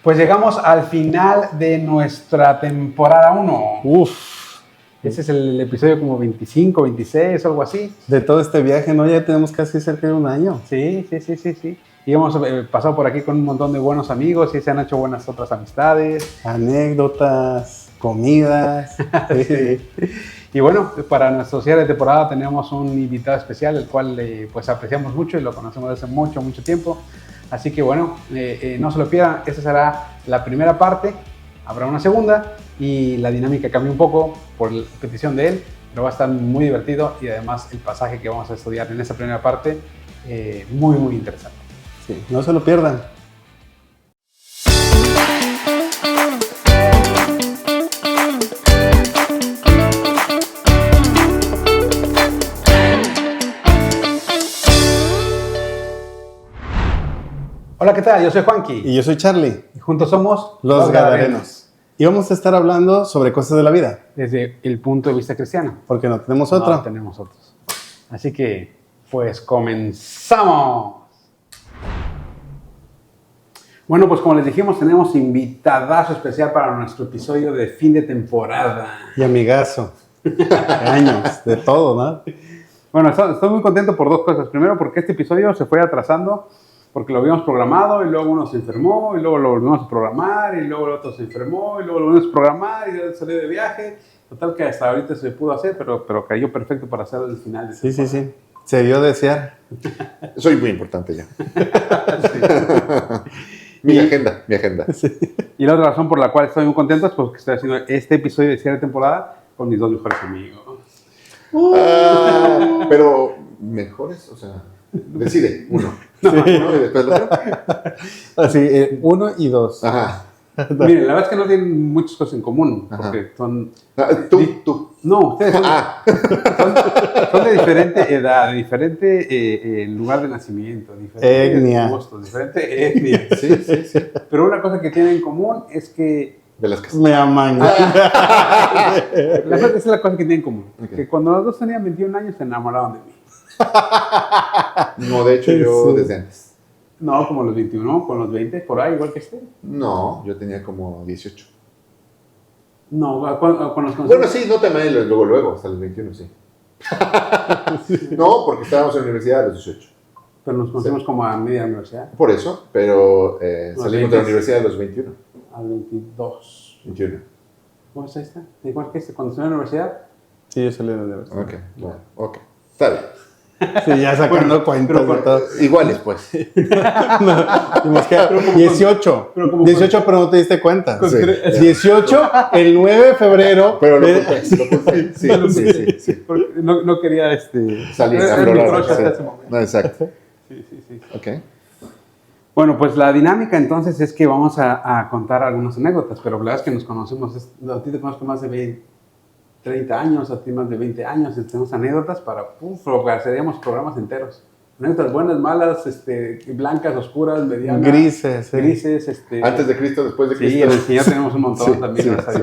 Pues llegamos al final de nuestra temporada 1. Uf. Ese es el episodio como 25, 26, algo así. De todo este viaje, ¿no? Ya tenemos casi cerca de un año. Sí. Y hemos pasado por aquí con un montón de buenos amigos y se han hecho buenas otras amistades. Anécdotas, comidas. Sí. Y bueno, para nuestro cierre de temporada tenemos un invitado especial, el cual pues apreciamos mucho y lo conocemos desde mucho tiempo. Así que bueno, no se lo pierdan, esta será la primera parte, habrá una segunda y la dinámica cambia un poco por la petición de él, pero va a estar muy divertido y además el pasaje que vamos a estudiar en esta primera parte, muy interesante. Sí, no se lo pierdan. Hola, ¿qué tal? Yo soy Juanqui. Y yo soy Charlie. Y juntos somos Los Gadarenos. Y vamos a estar hablando sobre cosas de la vida. Desde el punto de vista cristiano. Porque no tenemos otra. No tenemos otros. Así que, pues, comenzamos. Bueno, pues como les dijimos, tenemos invitadazo especial para nuestro episodio de fin de temporada. Y amigazo. Años, de todo, ¿no? Bueno, estoy muy contento por dos cosas. Primero, porque este episodio se fue atrasando, porque lo habíamos programado y luego uno se enfermó y luego lo volvimos a programar y luego el otro se enfermó y luego lo volvimos a programar y luego salió de viaje. Total que hasta ahorita se pudo hacer, pero cayó perfecto para hacer el final. Sí. Se dio desear. Soy muy importante ya. Mi agenda. Sí. Y la otra razón por la cual estoy muy contento es porque estoy haciendo este episodio de cierre de temporada con mis dos mejores amigos. Pero mejores, o sea, decide uno. Uno y después el otro. Así, 1 y 2. Ajá. Miren, la verdad es que no tienen muchas cosas en común, porque son... Tú. No, ustedes son de diferente edad, de diferente lugar de nacimiento, diferente etnia. gustos, diferente etnia. Sí. Pero una cosa que tienen en común es que... De las casas. Me aman. Esa es la cosa que tienen en común. Okay. Que cuando los dos tenían 21 años se enamoraban de mí. No, de hecho yo desde antes. No, como los 21, con los 20, por ahí, igual que este. No, yo tenía como 18. No, con los conocimos. Bueno, sí, no te amé luego, hasta los 21, sí. No, porque estábamos en la universidad a los 18. Pero nos conocimos como a media universidad. Por eso, pero salimos 20. de la universidad a los 21. A 22. 21. ¿Cómo está esta? Igual que este, cuando estuve en la universidad. Sí, yo salí de la universidad. Ok, bueno, ok. Está bien. Sí, ya sacando cuentas de todo. Iguales, pues. Dimos que 18. pero como 18, pero no te diste cuenta. Con- Sí. 18, el 9 de febrero. Pero lo oculté. Sí. Porque no quería Salir era a mi explorar, crush hasta sí. ese momento. No, exacto. Sí. Ok. Bueno, pues la dinámica entonces es que vamos a contar algunas anécdotas, pero la verdad es que nos conocemos, a ti te conozco más de 30 años, a ti más de 20 años, tenemos anécdotas seríamos programas enteros. Anécdotas buenas, malas, blancas, oscuras, medianas. Grises. Grises, Antes de Cristo, después de Sí, Cristo. en el Señor tenemos un montón Sí, también, sí, gracias a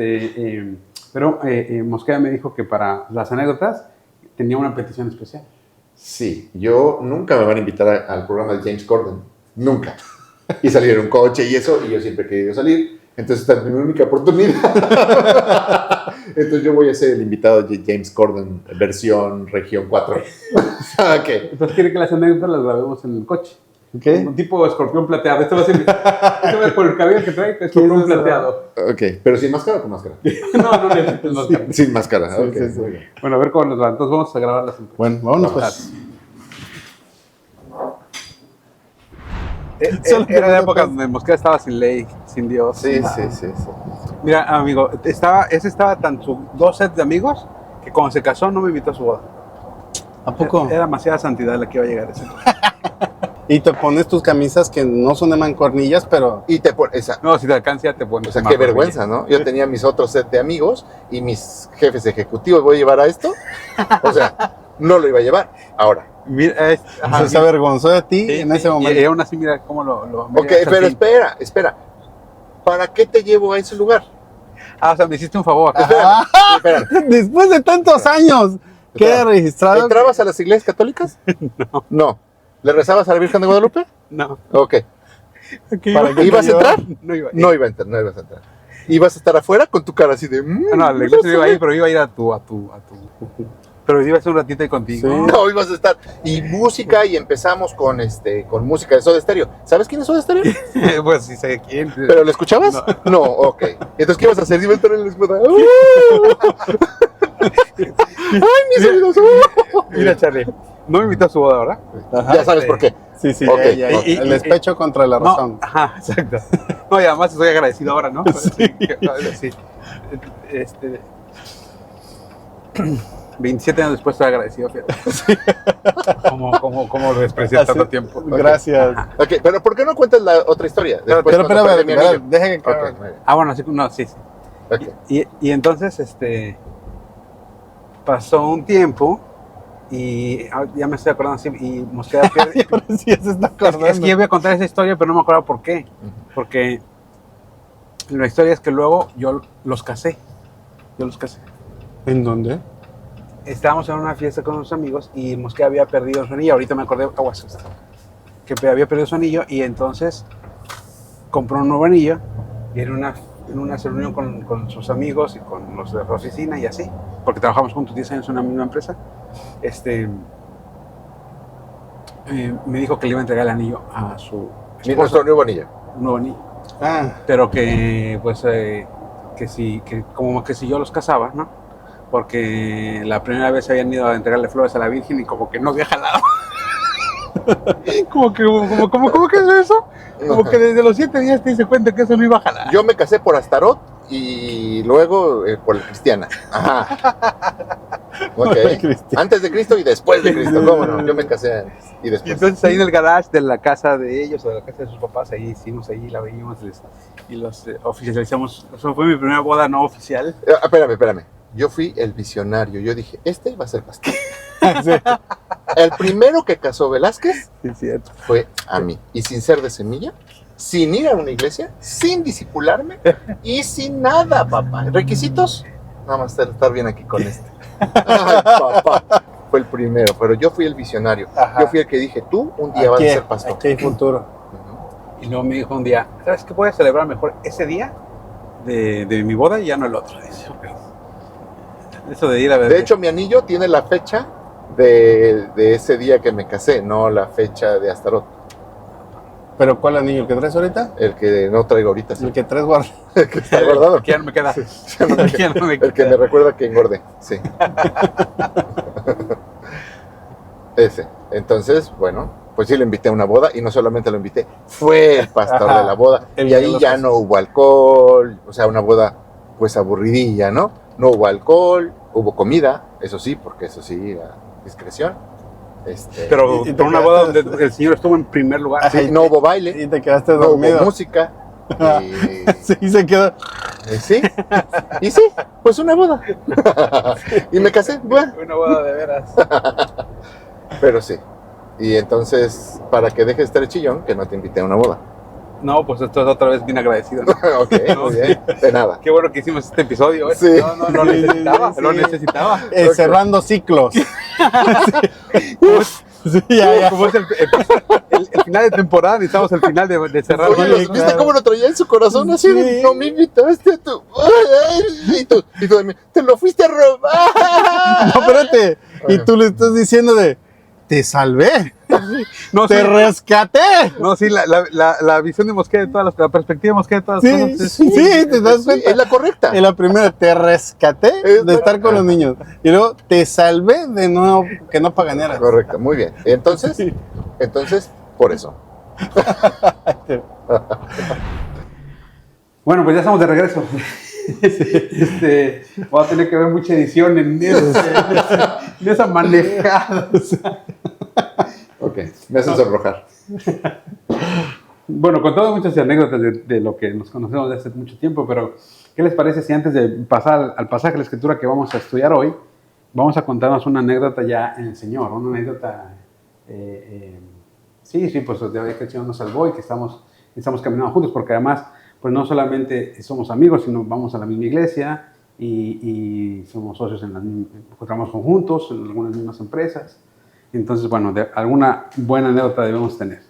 Dios. Pero Mosqueda me dijo que para las anécdotas tenía una petición especial. Sí, yo nunca me van a invitar al programa de James Corden. Nunca. Y salir en un coche y eso, y yo siempre he querido salir. Entonces esta es mi única oportunidad. Entonces yo voy a ser el invitado de James Corden, versión región 4. Ok. Entonces quiere que las anécdotas las grabemos en el coche. ¿Qué? Un tipo escorpión plateado. Esto va a ser por el cabello que trae, escorpión plateado. Ok, pero sin máscara o con máscara. No necesitas máscara. Sin máscara, Sí, ok. sí. Muy bien. Bueno, a ver cómo nos va. Entonces vamos a grabarlas en coche. Bueno, vámonos pues. Era la época donde Mosqueda estaba sin ley, sin Dios. Sí. Mira, amigo, ese estaba tan sus dos sets de amigos que cuando se casó no me invitó a su boda. ¿A poco? Era demasiada santidad la que iba a llegar a ese. Y te pones tus camisas que no son de mancornillas, pero... Y te pones esa. No, si te alcanza ya te pones. O sea, qué vergüenza, ¿no? Yo tenía mis otros set de amigos y mis jefes ejecutivos. ¿Voy a llevar a esto? O sea, no lo iba a llevar. Ahora. Mira, se avergonzó de ti en ese momento. Y aún así, mira cómo lo Ok, pero espera. ¿Para qué te llevo a ese lugar? O sea, me hiciste un favor. Espera. Después de tantos años, ¿qué registrado? ¿Entrabas a las iglesias católicas? No. ¿Le rezabas a la Virgen de Guadalupe? No. Ok. ¿Para qué ¿Ibas a te llevas? entrar? No iba. No ibas a entrar. ¿Ibas a estar afuera con tu cara así de... No, a la iglesia no iba a ir, pero iba a ir a tu. Pero iba a estar un ratito ahí contigo. Sí. No, ibas a estar. Y música, y empezamos con música de Soda Stereo. ¿Sabes quién es Soda Stereo? Pues sí sé quién. ¿Pero lo escuchabas? No, ok. Entonces, ¿qué ibas a hacer? Iba a estar en la escuela. ¡Ay, mis oídos! Mira, Charlie, no me invitó a su boda, ¿verdad? Ajá. Ya sabes por qué. Sí, sí, Ok, ya. ok. El despecho contra la razón. No, ajá, exacto. No, y además estoy agradecido ahora, ¿no? Sí. 27 años después estoy agradecido, fíjate. ¿Cómo lo desprecié tanto tiempo? Gracias. Ajá. Ok, pero ¿por qué no cuentas la otra historia? Pero Después, cuando perdí mi anillo. deje que Ok, muy bien. Ah, bueno, sí, no, sí. Ok. Y entonces, pasó un tiempo y ya me estoy acordando así, y Mosqueda pierde. Ahora sí ya se está acordando. Es que yo voy a contar esa historia, pero no me acuerdo por qué. Porque la historia es que luego yo los casé. ¿En dónde? Estábamos en una fiesta con unos amigos y Mosqueda había perdido su anillo. Ahorita me acordé, que había perdido su anillo y entonces compró un nuevo anillo y en una reunión con sus amigos y con los de la oficina y así, porque trabajamos juntos 10 años en una misma empresa, me dijo que le iba a entregar el anillo a su Nuestro nuevo anillo. un nuevo anillo, Ah, pero que pues como que si yo los casaba, ¿no? Porque la primera vez habían ido a entregarle flores a la Virgen y como que no había jalado. ¿Cómo que es eso? Como que desde los 7 días te diste cuenta que eso no iba a jalar. Yo me casé por Astarot y luego por el Cristiana. Ajá. Ok. Antes de Cristo y después de Cristo. ¿Cómo no? Yo me casé antes y Y después. entonces ahí en el garage de la casa de ellos o de la casa de sus papás, ahí hicimos, ahí la veíamos y los oficializamos. Eso fue mi primera boda no oficial. Espérame. Yo fui el visionario. Yo dije, este va a ser pastor. El primero que casó Velázquez Sí, cierto. fue a mí. Y sin ser de semilla, sin ir a una iglesia, sin disipularme y sin nada, papá. ¿Requisitos? Nada más estar bien aquí con este. Ay, papá. Fue el primero, pero yo fui el visionario. Ajá. Yo fui el que dije, tú un día vas a ser pastor. Aquí hay futuro. Ujú. Y luego me dijo un día, ¿sabes qué? Voy a celebrar mejor ese día de mi boda y ya no el otro. Dice, ok. Eso de ir a ver. De hecho, mi anillo tiene la fecha de ese día que me casé, no la fecha de Astarot. ¿Pero cuál anillo? ¿El que traes ahorita? El que no traigo ahorita, sí. El que traes guardado. El que está guardado. Que ya no me queda. Ya no me El que queda. me recuerda que engorde, sí. Ese. Entonces, bueno, pues sí le invité a una boda y no solamente lo invité, fue el pastor Ajá. de la boda. El Y día de ahí los ya pasos. no hubo alcohol, o sea, una boda pues aburridilla, ¿no? No hubo alcohol, hubo comida, eso sí, porque eso sí, a discreción. Pero Y te por una boda quedaste- donde el señor estuvo en primer lugar. Ajá. sí, no hubo baile, Y te quedaste no hubo dormido. música. Y, Sí, se quedó. sí, y sí, pues una boda. Y me casé, bueno. Una boda de veras. Pero sí. Y entonces, para que dejes de estar chillón, que no te invité a una boda. No, pues esto es otra vez bien agradecido, ¿no? Ok, muy bien. De nada. Qué bueno que hicimos este episodio, ¿eh? Sí. No, lo necesitaba, Sí. lo necesitaba. Ok. Cerrando ciclos. Uf, Sí, ya. como es el final de temporada, necesitamos el final de cerrar. Oye, Sí, ¿viste claro. cómo lo traía en su corazón? Así de, Sí. no me invitaste a tu... Y tú de mí, te lo fuiste a robar. No, espérate. Y tú le estás diciendo te salvé. No, Te sí, rescaté. no, sí, la visión de Mosqueda de todas la perspectiva de Mosqueda de todas las Sí, cosas. sí, te das Sí, cuenta. es la correcta. En la primera, te rescaté Es de estar con los verdad. niños. Y luego, te salvé de no, que no paganeras. Correcto, muy bien. Entonces, por eso. Bueno, pues ya estamos de regreso. Voy a tener que ver mucha edición en esa manejada. Ok, me hacen sonrojar. Bueno, con todas muchas anécdotas de lo que nos conocemos desde hace mucho tiempo, pero ¿qué les parece si antes de pasar al pasaje de la escritura que vamos a estudiar hoy, vamos a contarnos una anécdota ya en el Señor, una anécdota, sí, pues de que el Señor nos salvó y que estamos caminando juntos, porque además, pues no solamente somos amigos, sino vamos a la misma iglesia y somos socios trabajamos juntos en algunas mismas empresas. Entonces, bueno, alguna buena anécdota debemos tener.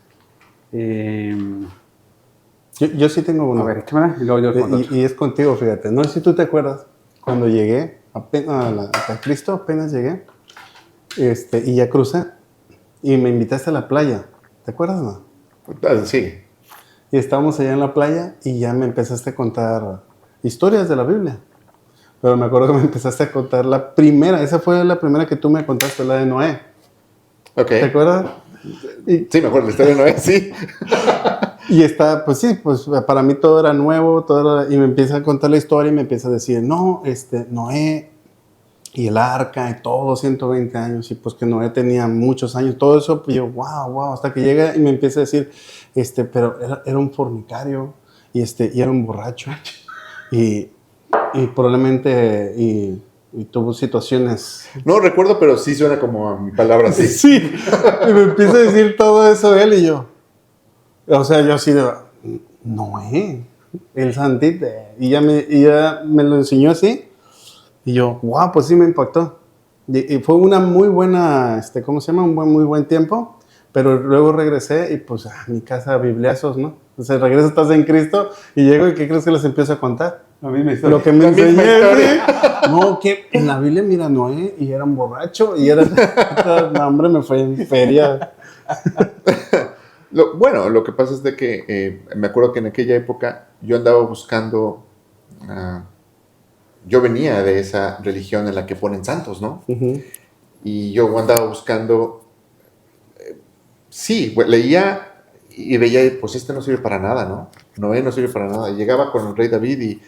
Yo sí tengo uno. A ver, échamela y luego yo les cuento otro. Y es contigo, fíjate. No sé si tú te acuerdas, cuando llegué a Cristo, apenas llegué, y ya crucé, y me invitaste a la playa. ¿Te acuerdas, no? Sí. Y estábamos allá en la playa y ya me empezaste a contar historias de la Biblia. Pero me acuerdo que me empezaste a contar la primera, esa fue la primera que tú me contaste, la de Noé. Ok. ¿Te acuerdas? Sí, me acuerdo la historia de Noé, sí. Y está, pues sí, pues para mí todo era nuevo, y me empieza a contar la historia y me empieza a decir, no, Noé y el arca y todo, 120 años, y pues que Noé tenía muchos años, todo eso, pues yo, wow, hasta que llega y me empieza a decir, pero era un fornicario, y era un borracho, y probablemente, y tuvo situaciones. No recuerdo, pero sí suena como a mi palabra, sí. Sí, y me empieza a decir todo eso él y yo. O sea, yo así de, Noé, el santito, y ya me lo enseñó así, y yo, wow, pues sí me impactó. Y fue una muy buena, ¿cómo se llama? Muy buen tiempo, pero luego regresé y pues a mi casa, bibliazos, ¿no? O sea, regreso, estás en Cristo, y llego y ¿qué crees que les empiezo a contar? La misma historia. Lo que me enseñé. No, que en la Biblia mira Noé y era un borracho y era... No, hombre, me fue en feria. Bueno, lo que pasa es de que me acuerdo que en aquella época yo andaba buscando, yo venía de esa religión en la que ponen santos, ¿no? Uh-huh. Y yo andaba buscando, sí, leía y veía, pues no sirve para nada, ¿no? Noé no sirve para nada. Y llegaba con el rey David y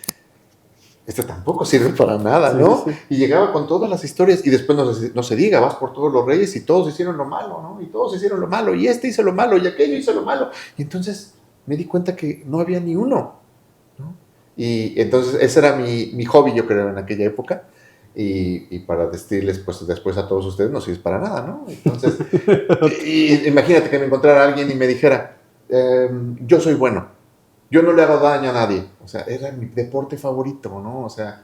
tampoco sirve para nada, ¿no? Sí. Y llegaba con todas las historias y después no se diga, vas por todos los reyes y todos hicieron lo malo, ¿no? Y todos hicieron lo malo, y hizo lo malo, y aquello hizo lo malo. Y entonces me di cuenta que no había ni uno, ¿no? Y entonces ese era mi hobby, yo creo, en aquella época. Y para decirles, pues después a todos ustedes, no sirve para nada, ¿no? Entonces, imagínate que me encontrara alguien y me dijera, yo soy bueno. Yo no le hago daño a nadie. O sea, era mi deporte favorito, ¿no? O sea,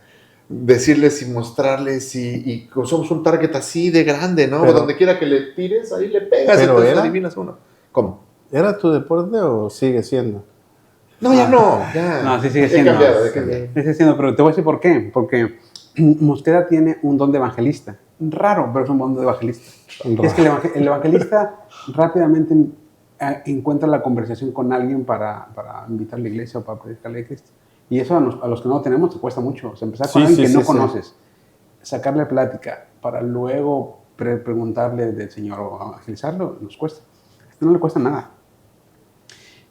decirles y mostrarles y somos un target así de grande, ¿no? Pero, donde quiera que le tires, ahí le pegas. Pero entonces adivinas uno. ¿Cómo? ¿Era tu deporte o sigue siendo? No, ya no. Ya. No, sí sigue siendo. He cambiado. Sí sigue siendo, pero te voy a decir por qué. Porque Mosqueda tiene un don de evangelista. Raro, pero es un don de evangelista. Es que el evangelista rápidamente encuentra la conversación con alguien para invitar a la iglesia o para predicarle a Cristo. Y eso a los que no lo tenemos te cuesta mucho. O sea, empezar con alguien que no conoces, sacarle plática para luego preguntarle del Señor o evangelizarlo, nos cuesta. Esto no le cuesta nada.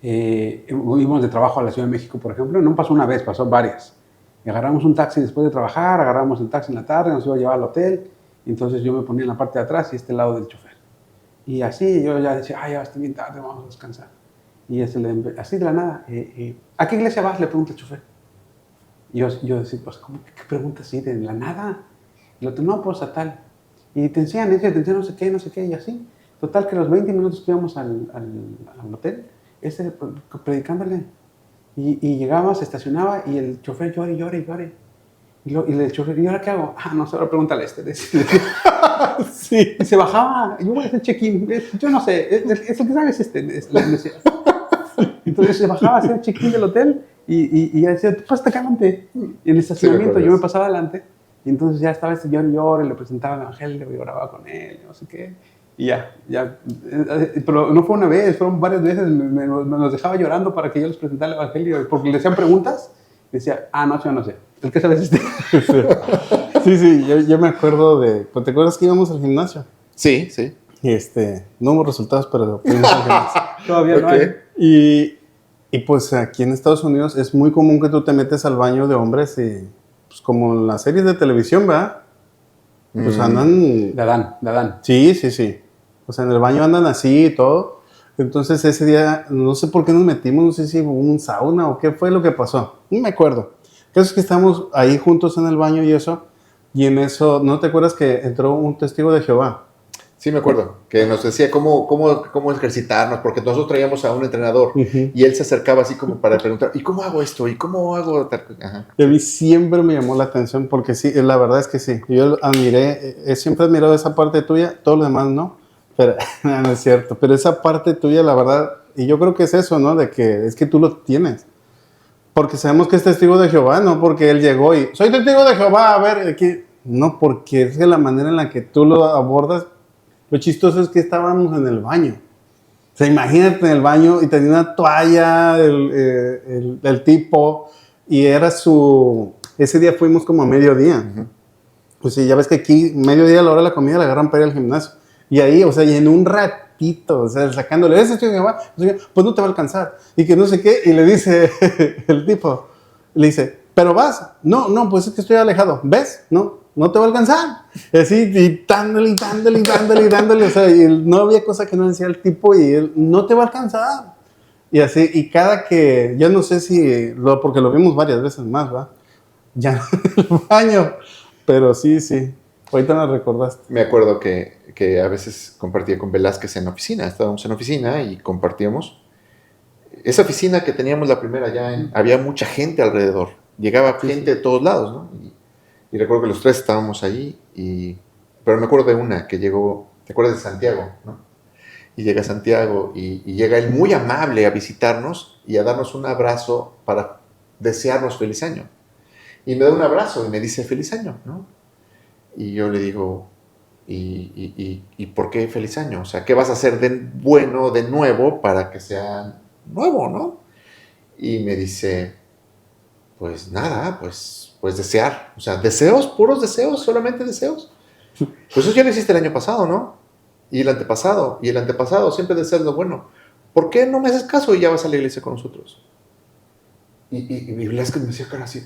Fuimos de trabajo a la Ciudad de México, por ejemplo. No pasó una vez, pasó varias. Y agarramos un taxi después de trabajar, agarramos el taxi en la tarde, nos iba a llevar al hotel. Y entonces yo me ponía en la parte de atrás y lado del chofer. Y así yo ya decía, ya estoy bien tarde, vamos a descansar. Y así de la nada, ¿a qué iglesia vas? Le pregunta el chofer. Y yo decía, pues, ¿cómo qué pregunta así de la nada? Y el otro, no, pues a tal. Y te enseñan no sé qué, y así. Total que los 20 minutos que íbamos al hotel, predicándole. Y llegaba, se estacionaba y el chofer llore. Y el chofer, ¿y ahora qué hago? No sé, ahora pregúntale sí. Y se bajaba, yo voy a hacer check-in, yo no sé, es lo que sabes Entonces se bajaba a hacer check-in del hotel y ya decía, pásate acá adelante. Y en el estacionamiento yo me pasaba adelante y entonces ya estaba llore, le presentaba el evangelio y oraba con él, no sé qué. Y ya. Pero no fue una vez, fueron varias veces, me los dejaba llorando para que yo les presentara el evangelio, porque le hacían preguntas. Decía, no, yo no sé. ¿El qué sabes Sí, yo me acuerdo de... ¿Te acuerdas que íbamos al gimnasio? Sí. Y no hubo resultados, pero fuimos al gimnasio. Todavía no hay. Y pues aquí en Estados Unidos es muy común que tú te metes al baño de hombres y... Pues como en las series de televisión, ¿verdad? Pues andan... De Adán. Sí. O sea, en el baño andan así y todo. Entonces ese día, no sé por qué nos metimos, no sé si hubo un sauna o qué fue lo que pasó. No me acuerdo. El caso es que estamos ahí juntos en el baño y eso. Y en eso, ¿no te acuerdas que entró un testigo de Jehová? Sí, me acuerdo. Que nos decía cómo ejercitarnos, porque nosotros traíamos a un entrenador y él se acercaba así como para preguntar, ¿y cómo hago esto? ¿Y cómo hago tal? Ajá. Y a mí siempre me llamó la atención porque sí, la verdad es que sí. Yo siempre he admirado esa parte tuya, todo lo demás no. Pero no es cierto. Pero esa parte tuya, la verdad, Y yo creo que es eso, ¿no? De que es que tú lo tienes. Porque sabemos que es testigo de Jehová, no porque él llegó y soy testigo de Jehová, a ver, aquí. No, porque es de la manera en la que tú lo abordas. Lo chistoso es que estábamos en el baño. O sea, imagínate en el baño y tenía una toalla el tipo y era su... Ese día fuimos como a mediodía. Ujú. Pues sí, ya ves que aquí mediodía a la hora de la comida la agarran para ir al gimnasio. Y ahí, o sea, y en un ratito, o sea, sacándole, ese tío que va, pues no te va a alcanzar. Y que no sé qué, y le dice el tipo, le dice, ¿pero vas? No, no, pues es que estoy alejado. ¿Ves? No te va a alcanzar. Y así, y dándole, o sea, y no había cosa que no decía el tipo y él, no te va a alcanzar. Y así, y cada que, yo no sé si, porque lo vimos varias veces más, ¿va? Ya en el baño, pero sí, ahorita me recordaste. Me acuerdo que a veces compartía con Velázquez en oficina. Estábamos en oficina y compartíamos. Esa oficina que teníamos la primera había mucha gente alrededor. Llegaba gente de todos lados, ¿no? Y recuerdo que los tres estábamos allí. Pero me acuerdo de una que llegó, ¿te acuerdas de Santiago, no? Y llega Santiago y llega él muy amable a visitarnos y a darnos un abrazo para desearnos feliz año. Y me da un abrazo y me dice feliz año, ¿no? Y yo le digo, ¿y por qué feliz año? O sea, ¿qué vas a hacer de bueno, de nuevo, para que sea nuevo, no? Y me dice, pues nada, pues desear. O sea, deseos, puros deseos, solamente deseos. Pues eso ya lo hiciste el año pasado, ¿no? Y el antepasado, siempre deseas lo bueno. ¿Por qué no me haces caso y ya vas a la iglesia con nosotros? Y Velázquez me decía cara así.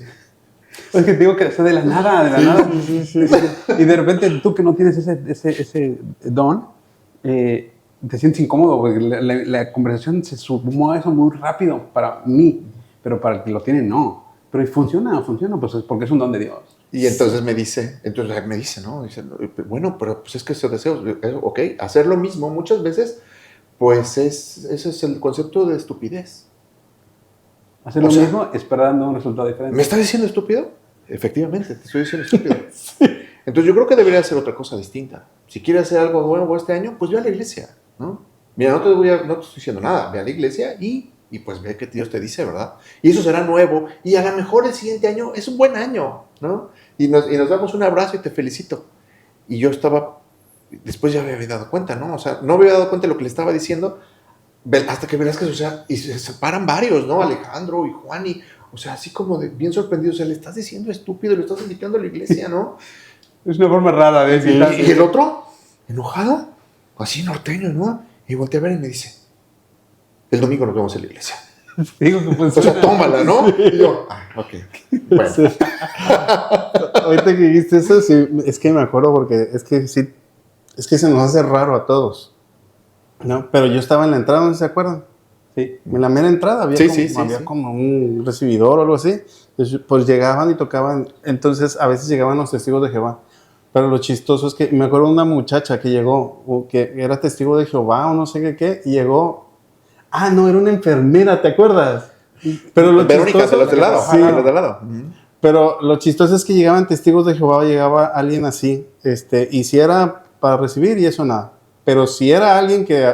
Es que te digo que es de la nada, de la nada. Y de repente tú que no tienes ese don, te sientes incómodo, porque la conversación se sumó a eso muy rápido para mí, pero para el que lo tiene no. Pero funciona, pues es porque es un don de Dios. Y entonces me dice, ¿no? Dice, bueno, pero pues es que esos deseos, ok, hacer lo mismo muchas veces, pues ese es el concepto de estupidez. Hacer lo mismo esperando un resultado diferente. ¿Me estás diciendo estúpido? Efectivamente, te estoy diciendo estúpido. Sí. Entonces yo creo que debería hacer otra cosa distinta. Si quieres hacer algo nuevo este año, pues ve a la iglesia, ¿no? Mira, no te estoy diciendo nada, ve a la iglesia y pues ve que Dios te dice, ¿verdad? Y eso será nuevo, y a lo mejor el siguiente año es un buen año, ¿no? Y nos damos un abrazo y te felicito. Y yo estaba, después ya me había dado cuenta, ¿no? O sea, no me había dado cuenta de lo que le estaba diciendo, hasta que verás que, o sea, y se separan varios, ¿no? Alejandro y Juan, o sea, así como bien sorprendidos, o sea, le estás diciendo estúpido, le estás invitando a la iglesia, ¿no? Es una forma rara de decir. Y el otro, enojado, así norteño, ¿no? Y volteé a ver y me dice, el domingo nos vemos en la iglesia. Digo que pues, o sea, tómala, ¿no? Y yo, ok, bueno. Sí. Ahorita que dijiste eso, sí, es que me acuerdo porque es que sí, es que se nos hace raro a todos, ¿no? Pero yo estaba en la entrada, ¿no se acuerdan? Sí. En la mera entrada había como un recibidor o algo así. Entonces, pues llegaban y tocaban. Entonces, a veces llegaban los testigos de Jehová. Pero lo chistoso es que me acuerdo de una muchacha que llegó, que era testigo de Jehová o no sé qué, y llegó. Ah, no, era una enfermera, ¿te acuerdas? Pero lo Verónica, de los de lado. Sí, de los de lado. Pero lo chistoso es que llegaban testigos de Jehová, llegaba alguien así, y si era para recibir y eso nada. Pero si era alguien que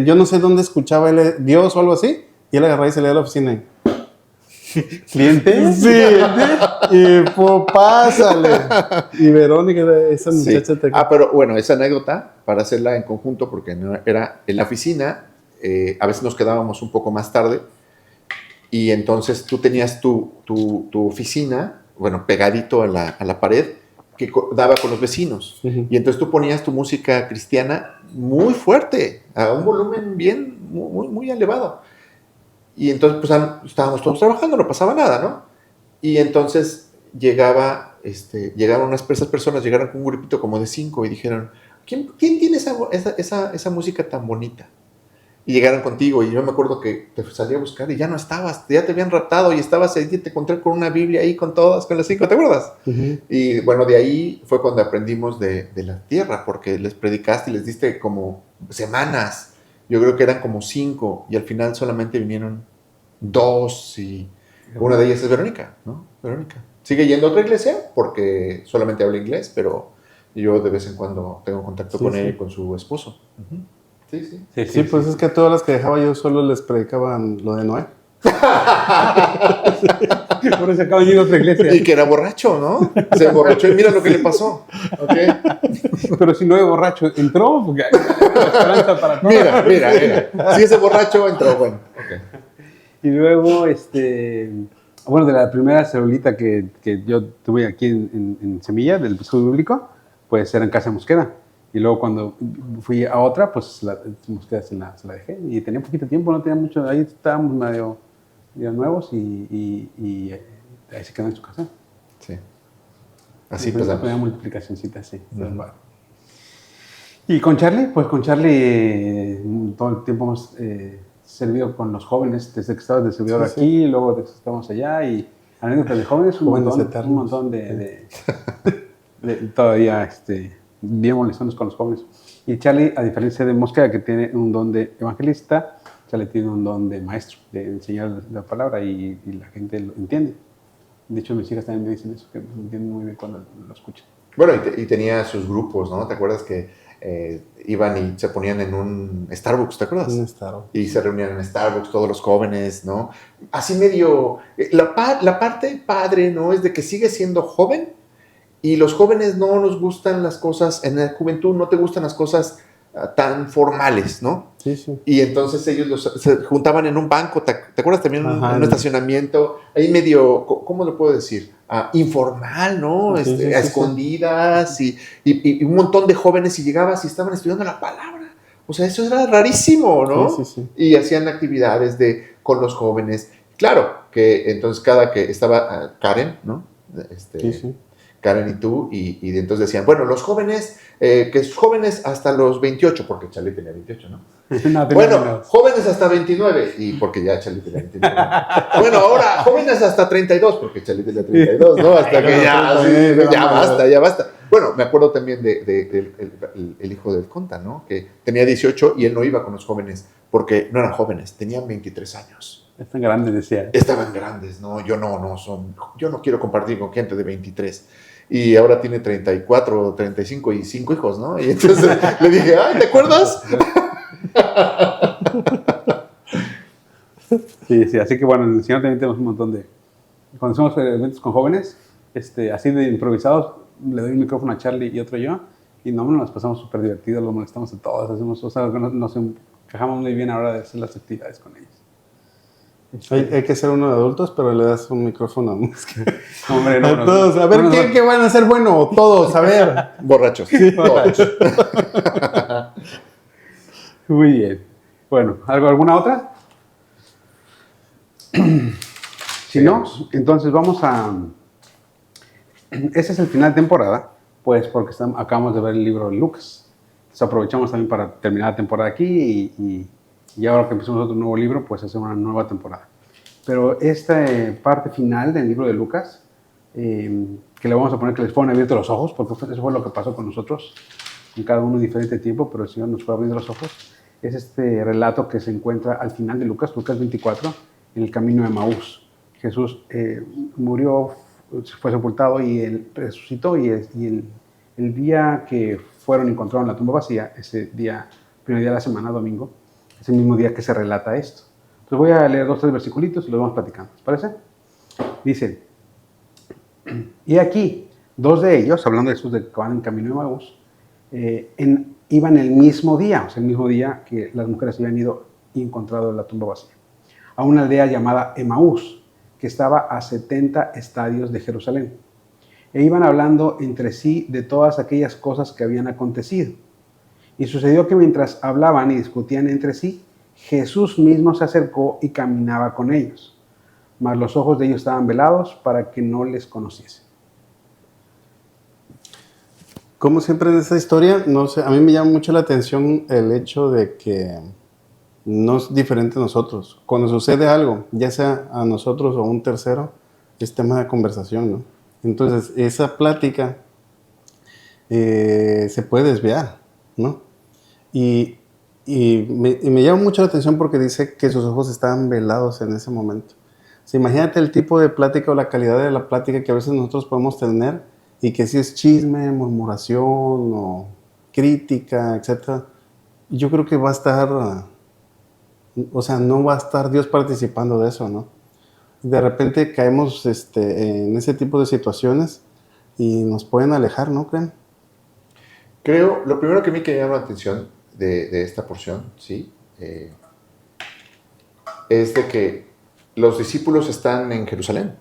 yo no sé dónde escuchaba él, Dios o algo así, y él agarraba y se le da a la oficina y, ¿cliente? sí, y pues pásale. Y Verónica, esa muchacha Sí. Pero bueno, esa anécdota, para hacerla en conjunto, porque no era en la oficina, a veces nos quedábamos un poco más tarde, y entonces tú tenías tu oficina, bueno, pegadito a la pared, que daba con los vecinos. Uh-huh. Y entonces tú ponías tu música cristiana muy fuerte, a un volumen muy elevado. Y entonces pues estábamos todos trabajando, no pasaba nada, ¿no? Y entonces llegaron esas personas, llegaron con un grupito como de 5 y dijeron, ¿quién tiene esa música tan bonita? Y llegaron contigo y yo me acuerdo que te salí a buscar y ya no estabas, ya te habían raptado y estabas ahí, te encontré con una Biblia ahí con todas, con las 5, ¿te acuerdas? Uh-huh. Y bueno, de ahí fue cuando aprendimos de la tierra, porque les predicaste y les diste como semanas, yo creo que eran como 5 y al final solamente vinieron 2 y una de ellas es Verónica, ¿no? Verónica. Sigue yendo a otra iglesia porque solamente habla inglés, pero yo de vez en cuando tengo contacto con él y con su esposo. Uh-huh. Sí. Sí, pues es que a todas las que dejaba yo solo les predicaban lo de Noé. Por eso acaban yendo a otra iglesia. Y que era borracho, ¿no? Se emborrachó y mira lo que le pasó. ¿Ok? Pero si no es borracho, entró, porque hay la esperanza para todos. Mira. Si ese borracho entró, bueno. Ok. Y luego, bueno, de la primera celulita que yo tuve aquí en Semilla, del estudio bíblico, pues era en Casa de Mosqueda. Y luego cuando fui a otra, pues la Mosqueda se la dejé. Y tenía poquito tiempo, no tenía mucho, ahí estábamos medio nuevos y ahí se quedó en su casa. Sí. Así pues pasamos. una multiplicacioncita, sí. Y con Charlie, pues con Charlie todo el tiempo hemos servido con los jóvenes, desde que estabas de servidor aquí, luego desde que estábamos allá, y anécdotas de jóvenes, un montón de todavía bien molestando con los jóvenes. Y Charlie, a diferencia de Mosqueda, que tiene un don de evangelista, Charlie tiene un don de maestro, de enseñar la palabra y la gente lo entiende. De hecho, mis hijas también me dicen eso, que lo entienden muy bien cuando lo escuchan. Bueno, y tenía sus grupos, ¿no? ¿Te acuerdas que iban y se ponían en un Starbucks, ¿te acuerdas? Un Starbucks. Y se reunían en Starbucks todos los jóvenes, ¿no? Así medio... La parte padre, ¿no? Es de que sigue siendo joven y los jóvenes no nos gustan las cosas, en la juventud no te gustan las cosas tan formales, ¿no? Sí. Y entonces ellos se juntaban en un banco, ¿te acuerdas también? En un estacionamiento, ahí medio, ¿cómo lo puedo decir? Informal, ¿no? A escondidas y un montón de jóvenes y llegabas y estaban estudiando la palabra. O sea, eso era rarísimo, ¿no? Sí. Y hacían actividades con los jóvenes. Claro, que entonces cada que estaba Karen, ¿no? Karen y tú, y entonces decían, bueno, los jóvenes, que es jóvenes hasta los 28, porque Charlie tenía 28, ¿no? Bueno, jóvenes hasta 29, y porque ya Charlie tenía 29. Bueno, ahora, jóvenes hasta 32, porque Charlie tenía 32, ¿no? Hasta que ya basta. Bueno, me acuerdo también el hijo del Conta, ¿no? Que tenía 18 y él no iba con los jóvenes, porque no eran jóvenes, tenían 23 años. Están grandes, decía. Estaban grandes, ¿no? Yo no quiero compartir con gente de 23. Y ahora tiene 34, 35 y 5 hijos, ¿no? Y entonces le dije, ay, ¿te acuerdas? Sí, así que bueno, en el Señor también tenemos un montón de... Cuando hacemos eventos con jóvenes, así de improvisados, le doy un micrófono a Charlie y otro yo, y no nos pasamos súper divertidos, los molestamos a todos, nos encajamos muy bien a la hora de hacer las actividades con ellos. Hay que ser uno de adultos, pero le das un micrófono a Mosqueda. Hombre, a todos. A ver, ¿qué van a ser bueno? Todos, a ver. Borrachos. Todos. Muy bien. Bueno, ¿alguna otra? Si no, entonces vamos a... Ese es el final de temporada, pues porque acabamos de ver el libro de Lucas. Entonces aprovechamos también para terminar la temporada aquí y ahora que empezamos otro nuevo libro, pues hacer una nueva temporada. Pero esta parte final del libro de Lucas, que le vamos a poner que les fueron abiertos los ojos, porque eso fue lo que pasó con nosotros, en cada uno diferente tiempo, pero el Señor nos fue abriendo los ojos. Es este relato que se encuentra al final de Lucas 24, en el camino de Emaús. Jesús murió, fue sepultado y él resucitó y el día que fueron y encontraron la tumba vacía, ese día, primer día de la semana, domingo, es el mismo día que se relata esto. Entonces voy a leer 2 o 3 versículos y los vamos platicando. ¿Les parece? Dice, y aquí, 2 de ellos, hablando de Jesús de que van en camino de Emaús, iban el mismo día, o sea, el mismo día que las mujeres habían ido y encontrado la tumba vacía, a una aldea llamada Emaús, que estaba a 70 estadios de Jerusalén. E iban hablando entre sí de todas aquellas cosas que habían acontecido. Y sucedió que mientras hablaban y discutían entre sí, Jesús mismo se acercó y caminaba con ellos. Mas los ojos de ellos estaban velados para que no les conociesen. Como siempre en esta historia, no sé, a mí me llama mucho la atención el hecho de que no es diferente a nosotros. Cuando sucede algo, ya sea a nosotros o a un tercero, es tema de conversación, ¿no? Entonces, esa plática se puede desviar, ¿no? Y me llama mucho la atención porque dice que sus ojos estaban velados en ese momento. O sea, imagínate el tipo de plática o la calidad de la plática que a veces nosotros podemos tener y que si es chisme, murmuración o crítica, etc. yo creo que va a estar, o sea, no va a estar Dios participando de eso, ¿no? De repente caemos en ese tipo de situaciones y nos pueden alejar, ¿no creen? Creo, lo primero que a mí que me llama la atención de esta porción, ¿sí? Es de que los discípulos están en Jerusalén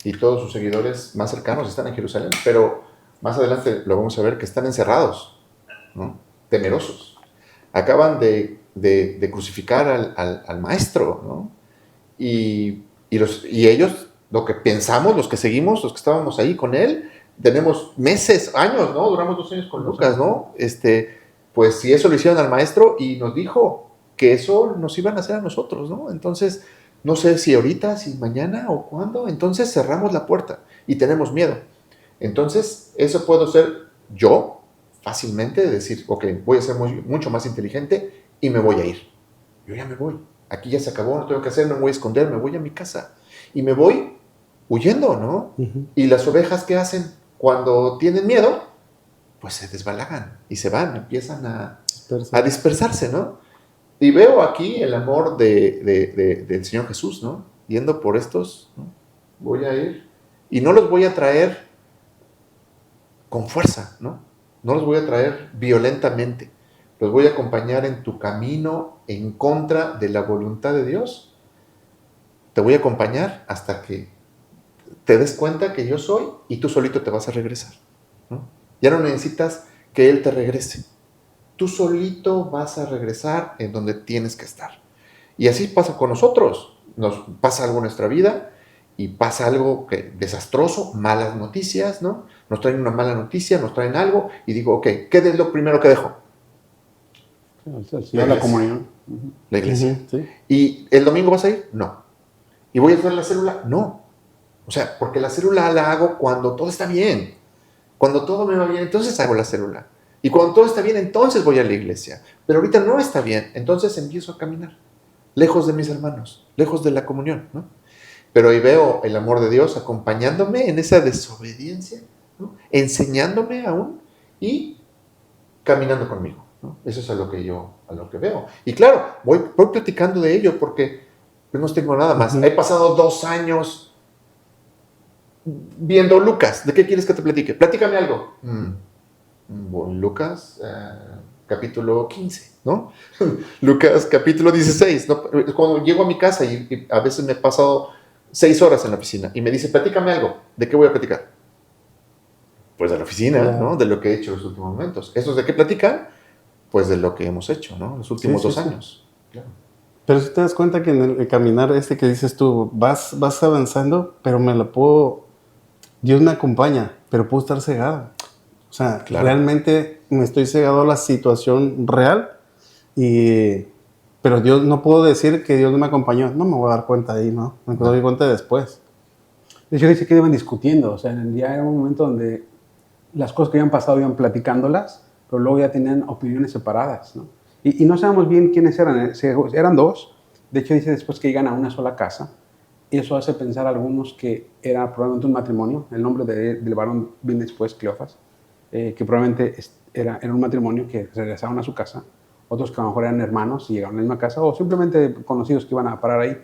y todos sus seguidores más cercanos están en Jerusalén, pero más adelante lo vamos a ver que están encerrados, ¿no? Temerosos. Acaban de crucificar al maestro, ¿no? Y ellos, lo que pensamos, los que seguimos, los que estábamos ahí con él, tenemos meses, años, ¿no? Duramos 2 años con Lucas, ¿no? Pues si eso lo hicieron al maestro y nos dijo que eso nos iban a hacer a nosotros, ¿no? Entonces, no sé si ahorita, si mañana o cuándo, entonces cerramos la puerta y tenemos miedo. Entonces, eso puedo ser yo fácilmente, de decir, ok, voy a ser mucho más inteligente y me voy a ir. Yo ya me voy. Aquí ya se acabó, no tengo que hacer, no me voy a esconder, me voy a mi casa. Y me voy huyendo, ¿no? Uh-huh. Y las ovejas, ¿qué hacen? Cuando tienen miedo, pues se desbalagan y se van, empiezan a dispersarse, ¿no? Y veo aquí el amor del Señor Jesús, ¿no? Yendo por estos, ¿no? Voy a ir y no los voy a traer con fuerza, ¿no? No los voy a traer violentamente. Los voy a acompañar en tu camino en contra de la voluntad de Dios. Te voy a acompañar hasta que te des cuenta que yo soy y tú solito te vas a regresar, ¿no? Ya no necesitas que Él te regrese. Tú solito vas a regresar en donde tienes que estar. Y así pasa con nosotros. Nos pasa algo en nuestra vida y pasa algo desastroso, malas noticias, ¿no? Nos traen una mala noticia, nos traen algo y digo, ok, ¿qué es lo primero que dejo? La comunión. La iglesia. Uh-huh, sí. ¿Y el domingo vas a ir? No. ¿Y voy a hacer la célula? No. O sea, porque la célula la hago cuando todo está bien. Cuando todo me va bien, entonces hago la célula. Y cuando todo está bien, entonces voy a la iglesia. Pero ahorita no está bien, entonces empiezo a caminar. Lejos de mis hermanos, lejos de la comunión, ¿no? Pero ahí veo el amor de Dios acompañándome en esa desobediencia, ¿no? Enseñándome aún y caminando conmigo, ¿no? Eso es a lo que veo. Y claro, voy platicando de ello porque pues, no tengo nada más. Uh-huh. He pasado 2 años viendo Lucas. ¿De qué quieres que te platique? Platícame algo. Lucas, capítulo 15, ¿no? Lucas, capítulo 16, ¿no? Cuando llego a mi casa y a veces me he pasado 6 horas en la oficina y me dice, platícame algo. ¿De qué voy a platicar? Pues de la oficina, ¿no? De lo que he hecho en los últimos momentos. ¿Esos de qué platican? Pues de lo que hemos hecho, ¿no? Los últimos 2 años. Claro. Pero si te das cuenta que en el caminar que dices tú, vas avanzando, pero Dios me acompaña, pero puedo estar cegado. O sea, claro, realmente me estoy cegado a la situación real, pero Dios, no puedo decir que Dios me acompañó. No me voy a dar cuenta ahí, ¿no? Me doy cuenta después. De hecho, dice que iban discutiendo. O sea, ya era un momento donde las cosas que habían pasado iban platicándolas, pero luego ya tenían opiniones separadas, ¿no? Y no sabemos bien quiénes eran. Eran 2. De hecho, dice después que llegan a una sola casa. Y eso hace pensar a algunos que era probablemente un matrimonio. El nombre del varón viene después, Cleofas. Que probablemente era un matrimonio que regresaban a su casa, otros que a lo mejor eran hermanos y llegaron a la misma casa, o simplemente conocidos que iban a parar ahí.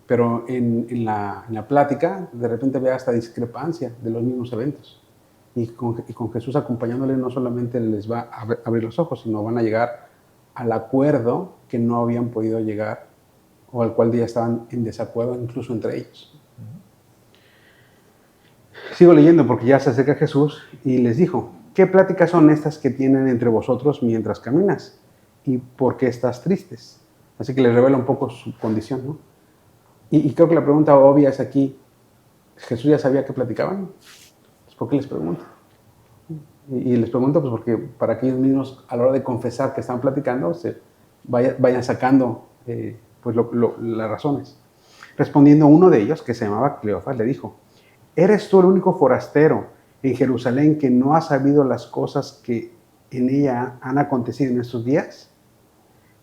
Pero en la plática, de repente había hasta discrepancia de los mismos eventos. Y con Jesús acompañándole, no solamente les va a abrir los ojos, sino van a llegar al acuerdo que no habían podido llegar, o al cual ya estaban en desacuerdo incluso entre ellos. Sigo leyendo porque ya se acerca Jesús y les dijo, ¿qué pláticas son estas que tienen entre vosotros mientras caminas? ¿Y por qué estás tristes? Así que les revela un poco su condición, ¿no? Y creo que la pregunta obvia es aquí, ¿Jesús ya sabía que platicaban? Pues ¿por qué les pregunta? Y les pregunto pues porque para que ellos mismos a la hora de confesar que están platicando vayan sacando pues las razones. Respondiendo uno de ellos, que se llamaba Cleofas, le dijo, ¿eres tú el único forastero en Jerusalén que no ha sabido las cosas que en ella han acontecido en estos días?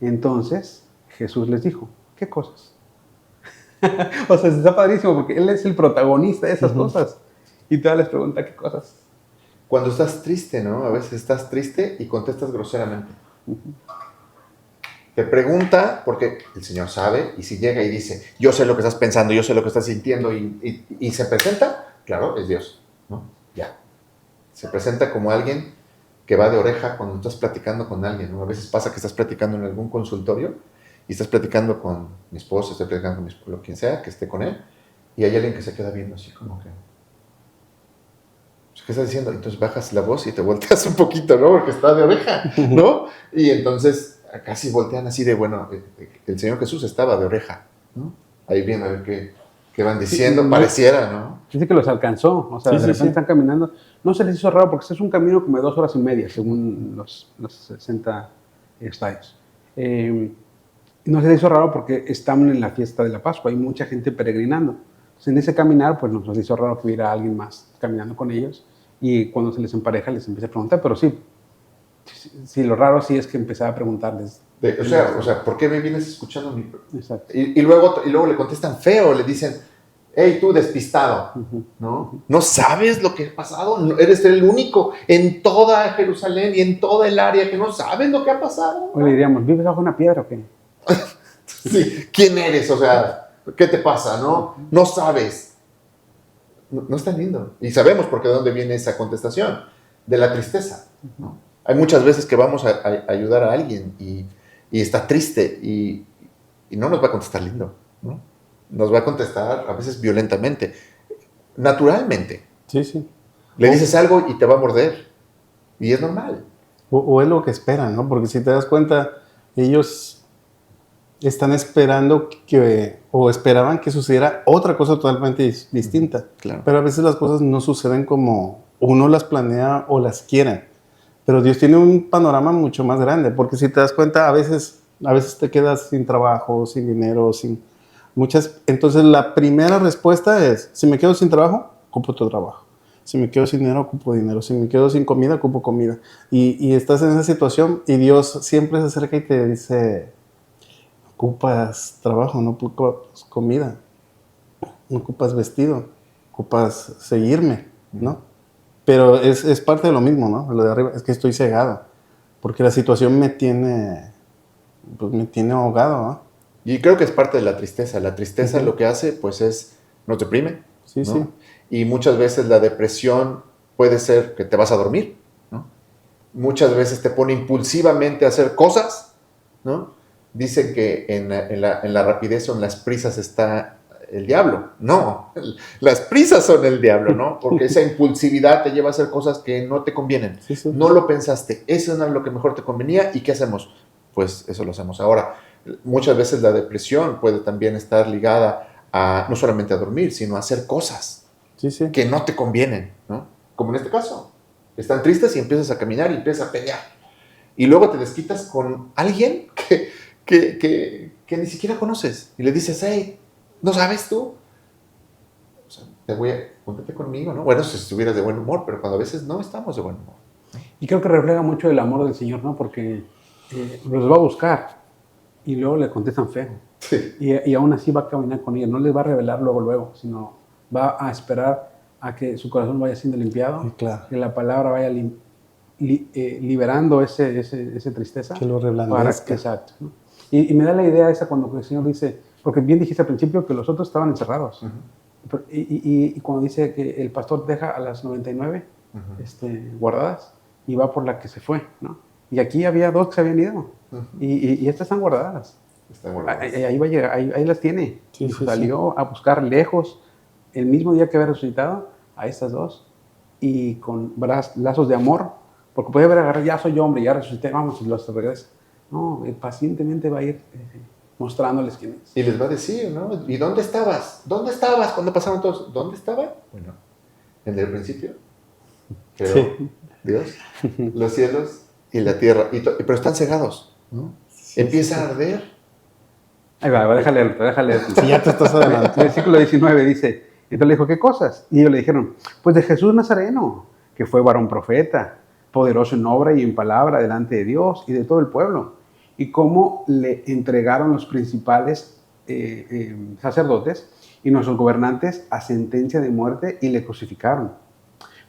Entonces Jesús les dijo, ¿qué cosas? O sea, está padrísimo porque Él es el protagonista de esas cosas. Y todavía les pregunta, ¿qué cosas? Cuando estás triste, ¿no? A veces estás triste y contestas groseramente. Te pregunta, porque el Señor sabe, y si llega y dice, yo sé lo que estás pensando, yo sé lo que estás sintiendo, y se presenta, claro, es Dios, ¿no? Ya. Se presenta como alguien que va de oreja cuando estás platicando con alguien, ¿no? A veces pasa que estás platicando en algún consultorio, y estás platicando con mi esposo, estoy platicando con mi esposo, quien sea, que esté con él, y hay alguien que se queda viendo así como que, ¿qué estás diciendo? Entonces bajas la voz y te volteas un poquito, ¿no? Porque está de oreja, ¿no? Y entonces casi voltean así de, bueno, el Señor Jesús estaba de oreja, ¿no? Ahí viene a ver qué van diciendo, Sí, pareciera, ¿no? Dice que los alcanzó, o sea, Sí, de sí, repente sí. están caminando. No se les hizo raro porque este es un camino como de 2 horas y media, según los 60 estadios. No se les hizo raro porque están en la fiesta de la Pascua, hay mucha gente peregrinando. Entonces, en ese caminar, pues nos hizo raro que hubiera alguien más caminando con ellos, y cuando se les empareja les empieza a preguntar, pero sí, lo raro sí es que empezaba a preguntarles. O sea, ¿por qué me vienes escuchando mi...? Exacto. Y luego le contestan feo, le dicen, hey, tú despistado, ¿no? ¿No sabes lo que ha pasado? ¿No eres el único en toda Jerusalén y en toda el área que no sabes lo que ha pasado? O le diríamos, ¿vives bajo una piedra o qué? Sí, ¿quién eres? O sea, ¿qué te pasa? No sabes. No es tan lindo. Y sabemos por qué de dónde viene esa contestación. De la tristeza, ¿no? Hay muchas veces que vamos a ayudar a alguien y está triste y no nos va a contestar lindo, ¿no? Nos va a contestar a veces violentamente, naturalmente. Sí, sí. Le dices algo y te va a morder y es normal. O es lo que esperan, ¿no? Porque si te das cuenta, ellos están esperando o esperaban que sucediera otra cosa totalmente distinta. Claro. Pero a veces las cosas no suceden como uno las planea o las quiere. Pero Dios tiene un panorama mucho más grande, porque si te das cuenta, a veces te quedas sin trabajo, sin dinero, sin muchas. Entonces la primera respuesta es, si me quedo sin trabajo, ocupo otro trabajo. Si me quedo sin dinero, ocupo dinero. Si me quedo sin comida, ocupo comida. Y estás en esa situación y Dios siempre se acerca y te dice, ocupas trabajo, no ocupas comida, no ocupas vestido, ocupas seguirme, ¿no? Pero es parte de lo mismo, ¿no? Lo de arriba, es que estoy cegado, porque la situación me tiene ahogado, ¿no? Y creo que es parte de la tristeza. La tristeza Ujú. lo que hace, pues, es, nos deprime, Sí, ¿no? sí. Y muchas veces la depresión puede ser que te vas a dormir, ¿no? Muchas veces te pone impulsivamente a hacer cosas, ¿no? Dicen que en la rapidez o en las prisas está el diablo. No, las prisas son el diablo, ¿no? Porque esa impulsividad te lleva a hacer cosas que no te convienen. Sí, sí. No lo pensaste, eso no es lo que mejor te convenía. ¿Y qué hacemos? Pues eso lo hacemos ahora. Muchas veces la depresión puede también estar ligada a no solamente a dormir, sino a hacer cosas Sí, sí. que no te convienen, ¿no? Como en este caso. Están tristes y empiezas a caminar y empiezas a pelear. Y luego te desquitas con alguien que ni siquiera conoces. Y le dices, hey, ¿no sabes tú? O sea, júntate conmigo, ¿no? Bueno, si estuvieras de buen humor, pero cuando a veces no estamos de buen humor. Y creo que refleja mucho el amor del Señor, ¿no? Porque los va a buscar y luego le contestan feo. Sí. Y aún así va a caminar con ellos. No les va a revelar luego, sino va a esperar a que su corazón vaya siendo limpiado, Sí, claro. que la palabra vaya liberando esa tristeza. Que lo reblandezca. Exacto, ¿no? Y me da la idea esa cuando el Señor dice, porque bien dijiste al principio que los otros estaban encerrados. Uh-huh. Y cuando dice que el pastor deja a las 99 Uh-huh. guardadas y va por la que se fue, ¿no? Y aquí había 2 que se habían ido. Uh-huh. Y estas están guardadas. Está guardado. Ahí va a llegar, ahí las tiene. Sí, Y sí, salió a buscar lejos, el mismo día que había resucitado, a estas 2. Y con lazos de amor, porque puede haber agarrado, ya soy hombre, ya resucité, vamos, y los regresa. No, pacientemente va a ir mostrándoles quién es. Y les va a decir, ¿no? ¿Y dónde estabas? ¿Dónde estabas cuando pasaron todos? ¿Dónde estaba? Bueno, en el principio. Pero Sí. Dios, los cielos y la tierra. Pero están cegados, ¿no? Sí, Empieza sí, a arder. Ahí va, déjale leer. Sí, ya te estás adelantando. Versículo 19 dice, entonces le dijo, ¿qué cosas? Y ellos le dijeron, pues de Jesús Nazareno, que fue varón profeta, poderoso en obra y en palabra delante de Dios y de todo el pueblo. Y cómo le entregaron los principales sacerdotes y nuestros gobernantes a sentencia de muerte y le crucificaron.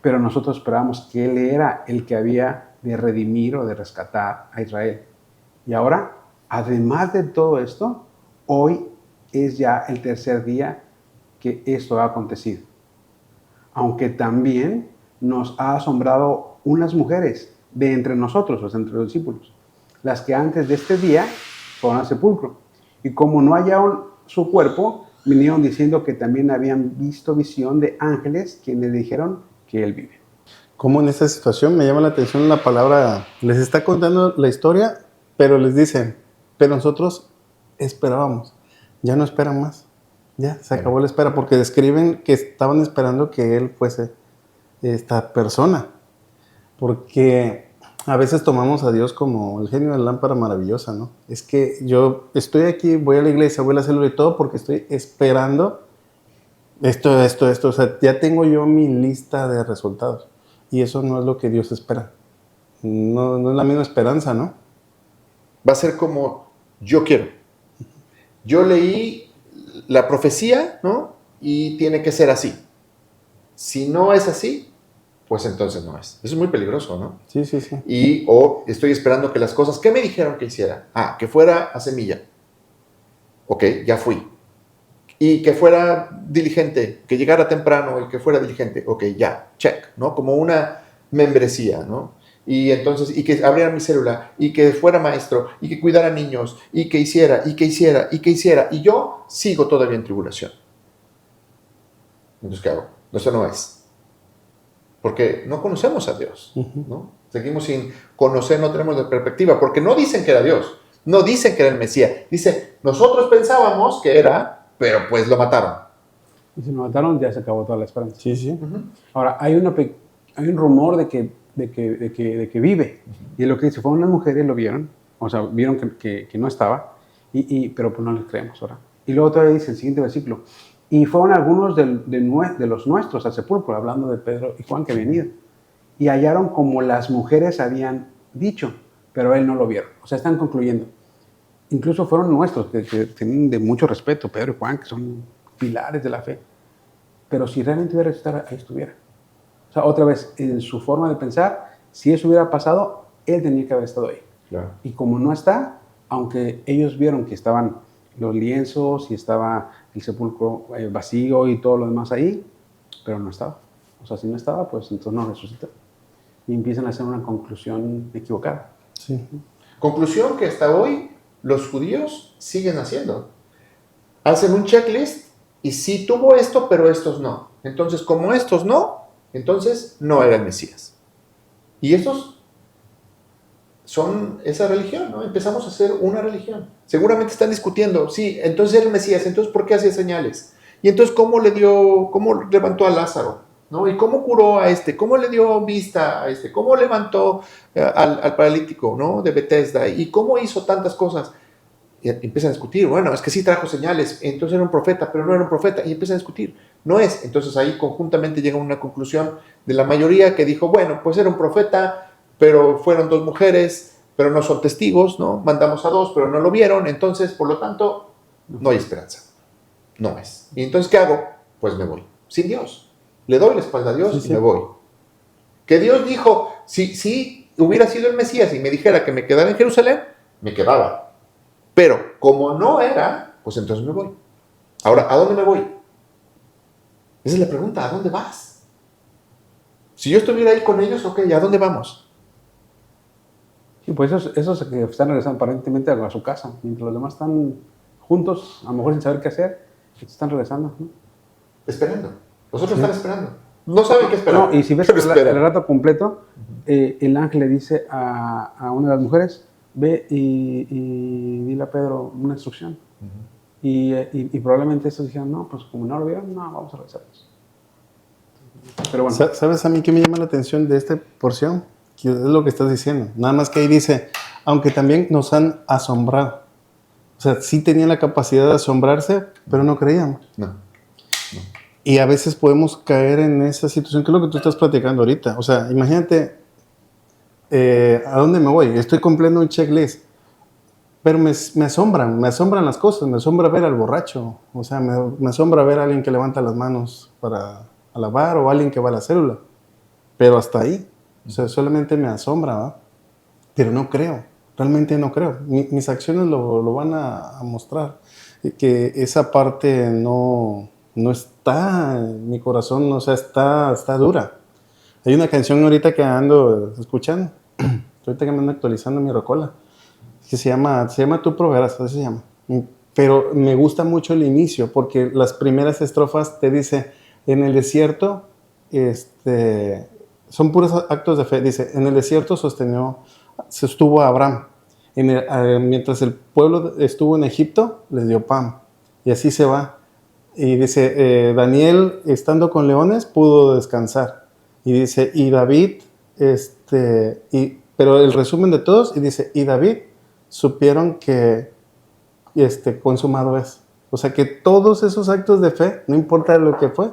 Pero nosotros esperábamos que Él era el que había de redimir o de rescatar a Israel. Y ahora, además de todo esto, hoy es ya el tercer día que esto ha acontecido. Aunque también nos ha asombrado unas mujeres de entre nosotros, o sea, entre los discípulos, las que antes de este día fueron al sepulcro. Y como no hallaron su cuerpo, vinieron diciendo que también habían visto visión de ángeles quienes dijeron que él vive. Como en esta situación me llama la atención la palabra, les está contando la historia, pero les dicen, pero nosotros esperábamos, ya no esperan más, ya se acabó la espera, porque describen que estaban esperando que él fuese esta persona, porque a veces tomamos a Dios como el genio de la lámpara maravillosa, ¿no? Es que yo estoy aquí, voy a la iglesia, voy a la célula y todo porque estoy esperando esto, o sea, ya tengo yo mi lista de resultados. Y eso no es lo que Dios espera. No es la misma esperanza, ¿no? Va a ser como yo quiero. Yo leí la profecía, ¿no? Y tiene que ser así. Si no es así, pues entonces no es. Eso es muy peligroso, ¿no? Sí. O estoy esperando que las cosas, ¿qué me dijeron que hiciera? Que fuera a semilla. Ok, ya fui. Y que fuera diligente, que llegara temprano y que fuera diligente. Ok, ya, check, ¿no? Como una membresía, ¿no? Y entonces, y que abriera mi célula, y que fuera maestro, y que cuidara niños, y que hiciera. Y yo sigo todavía en tribulación. Entonces, ¿qué hago? Eso no es. Porque no conocemos a Dios, ¿no? Seguimos sin conocer, no tenemos la perspectiva, porque no dicen que era Dios, no dicen que era el Mesías. Dice, nosotros pensábamos que era, pero pues lo mataron. Y si lo mataron, ya se acabó toda la esperanza. Sí. Ahora, hay un rumor de que vive. Y es lo que dice, fueron unas mujeres, lo vieron, o sea, vieron que no estaba, pero pues no les creemos ahora. Y luego todavía dice el siguiente versículo, y fueron algunos de los nuestros al sepulcro, hablando de Pedro y Juan que habían ido, y hallaron como las mujeres habían dicho, pero él no lo vieron. O sea, están concluyendo. Incluso fueron nuestros, que tienen de mucho respeto, Pedro y Juan, que son pilares de la fe. Pero si realmente hubiera estado, ahí estuviera. O sea, otra vez, en su forma de pensar, si eso hubiera pasado, él tenía que haber estado ahí. Claro. Y como no está, aunque ellos vieron que estaban los lienzos y estaba el sepulcro vacío y todo lo demás ahí, pero no estaba. O sea, si no estaba, pues entonces no resucitó. Y empiezan a hacer una conclusión equivocada. Sí. Conclusión que hasta hoy los judíos siguen haciendo. Hacen un checklist y sí tuvo esto, pero estos no. Entonces, como estos no, entonces no era el Mesías. Y estos son esa religión, ¿no? Empezamos a hacer una religión. Seguramente están discutiendo, sí, entonces era el Mesías, entonces ¿por qué hacía señales? Y entonces cómo levantó a Lázaro, ¿no? Y cómo curó a este, cómo le dio vista a este, cómo levantó al paralítico, ¿no? De Bethesda, y cómo hizo tantas cosas. Y empiezan a discutir, bueno, es que sí trajo señales, entonces era un profeta, pero no era un profeta, y empiezan a discutir, no es. Entonces ahí conjuntamente llega una conclusión de la mayoría que dijo, bueno, pues era un profeta, pero fueron dos mujeres, pero no son testigos, ¿no? Mandamos a dos, pero no lo vieron, entonces, por lo tanto, no hay esperanza. No es. ¿Y entonces qué hago? Pues me voy. Sin Dios. Le doy la espalda a Dios y me voy. Que Dios dijo, si hubiera sido el Mesías y me dijera que me quedara en Jerusalén, me quedaba. Pero como no era, pues entonces me voy. Ahora, ¿a dónde me voy? Esa es la pregunta, ¿a dónde vas? Si yo estuviera ahí con ellos, ok, ¿a dónde vamos? Sí, pues esos que están regresando aparentemente a su casa, mientras los demás están juntos, a lo mejor sin saber qué hacer, están regresando, ¿no? Esperando. Los otros están esperando. No saben qué esperar. No, y si ves el relato completo, el ángel le dice a una de las mujeres, ve y dile a Pedro una instrucción. Y probablemente estos dijeron, no, pues como no lo vieron, no, vamos a regresarnos. Pero bueno. ¿Sabes a mí qué me llama la atención de esta porción? Que es lo que estás diciendo. Nada más que ahí dice, aunque también nos han asombrado. O sea, sí tenían la capacidad de asombrarse, pero no creíamos. No. Y a veces podemos caer en esa situación, que es lo que tú estás platicando ahorita. O sea, imagínate, ¿a dónde me voy? Estoy cumpliendo un checklist, pero me asombran las cosas. Me asombra ver al borracho. O sea, me asombra ver a alguien que levanta las manos para alabar o a alguien que va a la célula. Pero hasta ahí. O sea, solamente me asombra, ¿va? Pero no creo, realmente no creo. Mis acciones lo van a mostrar. Que esa parte no está en mi corazón, o sea, está dura. Hay una canción ahorita que ando escuchando, ahorita que me ando actualizando mi rocola, que se llama Tú proveerás, así se llama. Pero me gusta mucho el inicio, porque las primeras estrofas te dice, en el desierto, son puros actos de fe. Dice, en el desierto sostuvo a Abraham. Mientras el pueblo estuvo en Egipto, les dio pan. Y así se va. Y dice, Daniel, estando con leones, pudo descansar. Y dice, y David, pero el resumen de todos, y dice, y David supieron que consumado es. O sea que todos esos actos de fe, no importa lo que fue,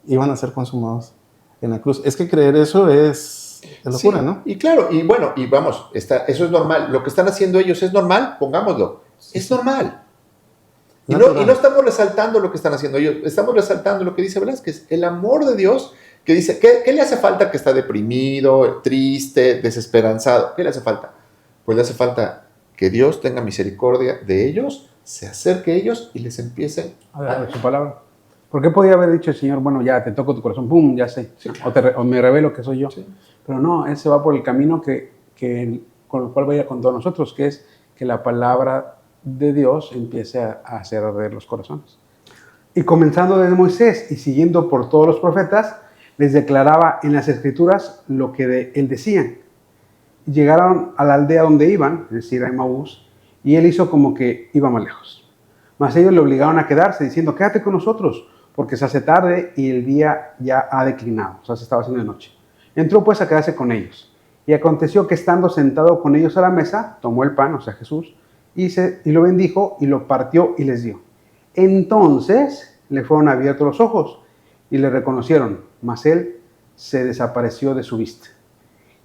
iban a ser consumados en la cruz. Es que creer eso es locura, sí, ¿no? Y claro, y bueno, y vamos, eso es normal. Lo que están haciendo ellos es normal, pongámoslo. Es normal. Y no estamos resaltando lo que están haciendo ellos, estamos resaltando lo que dice Velázquez, el amor de Dios, que dice, ¿qué le hace falta que está deprimido, triste, desesperanzado? ¿Qué le hace falta? Pues le hace falta que Dios tenga misericordia de ellos, se acerque a ellos y les empiece a dar su palabra. ¿Por qué podía haber dicho el Señor, bueno, ya te toco tu corazón, pum, ya sé, sí, o me revelo que soy yo? Sí. Pero no, Él se va por el camino con el cual vaya con todos nosotros, que es que la palabra de Dios empiece a hacer arder los corazones. Y comenzando desde Moisés y siguiendo por todos los profetas, les declaraba en las Escrituras lo que de él decían. Llegaron a la aldea donde iban, es decir, a Emaús, y él hizo como que iba más lejos. Mas ellos le obligaron a quedarse, diciendo, quédate con nosotros, porque se hace tarde y el día ya ha declinado, o sea, se estaba haciendo de noche. Entró pues a quedarse con ellos. Y aconteció que estando sentado con ellos a la mesa, tomó el pan, o sea, Jesús, y lo bendijo y lo partió y les dio. Entonces le fueron abiertos los ojos y le reconocieron, mas él se desapareció de su vista.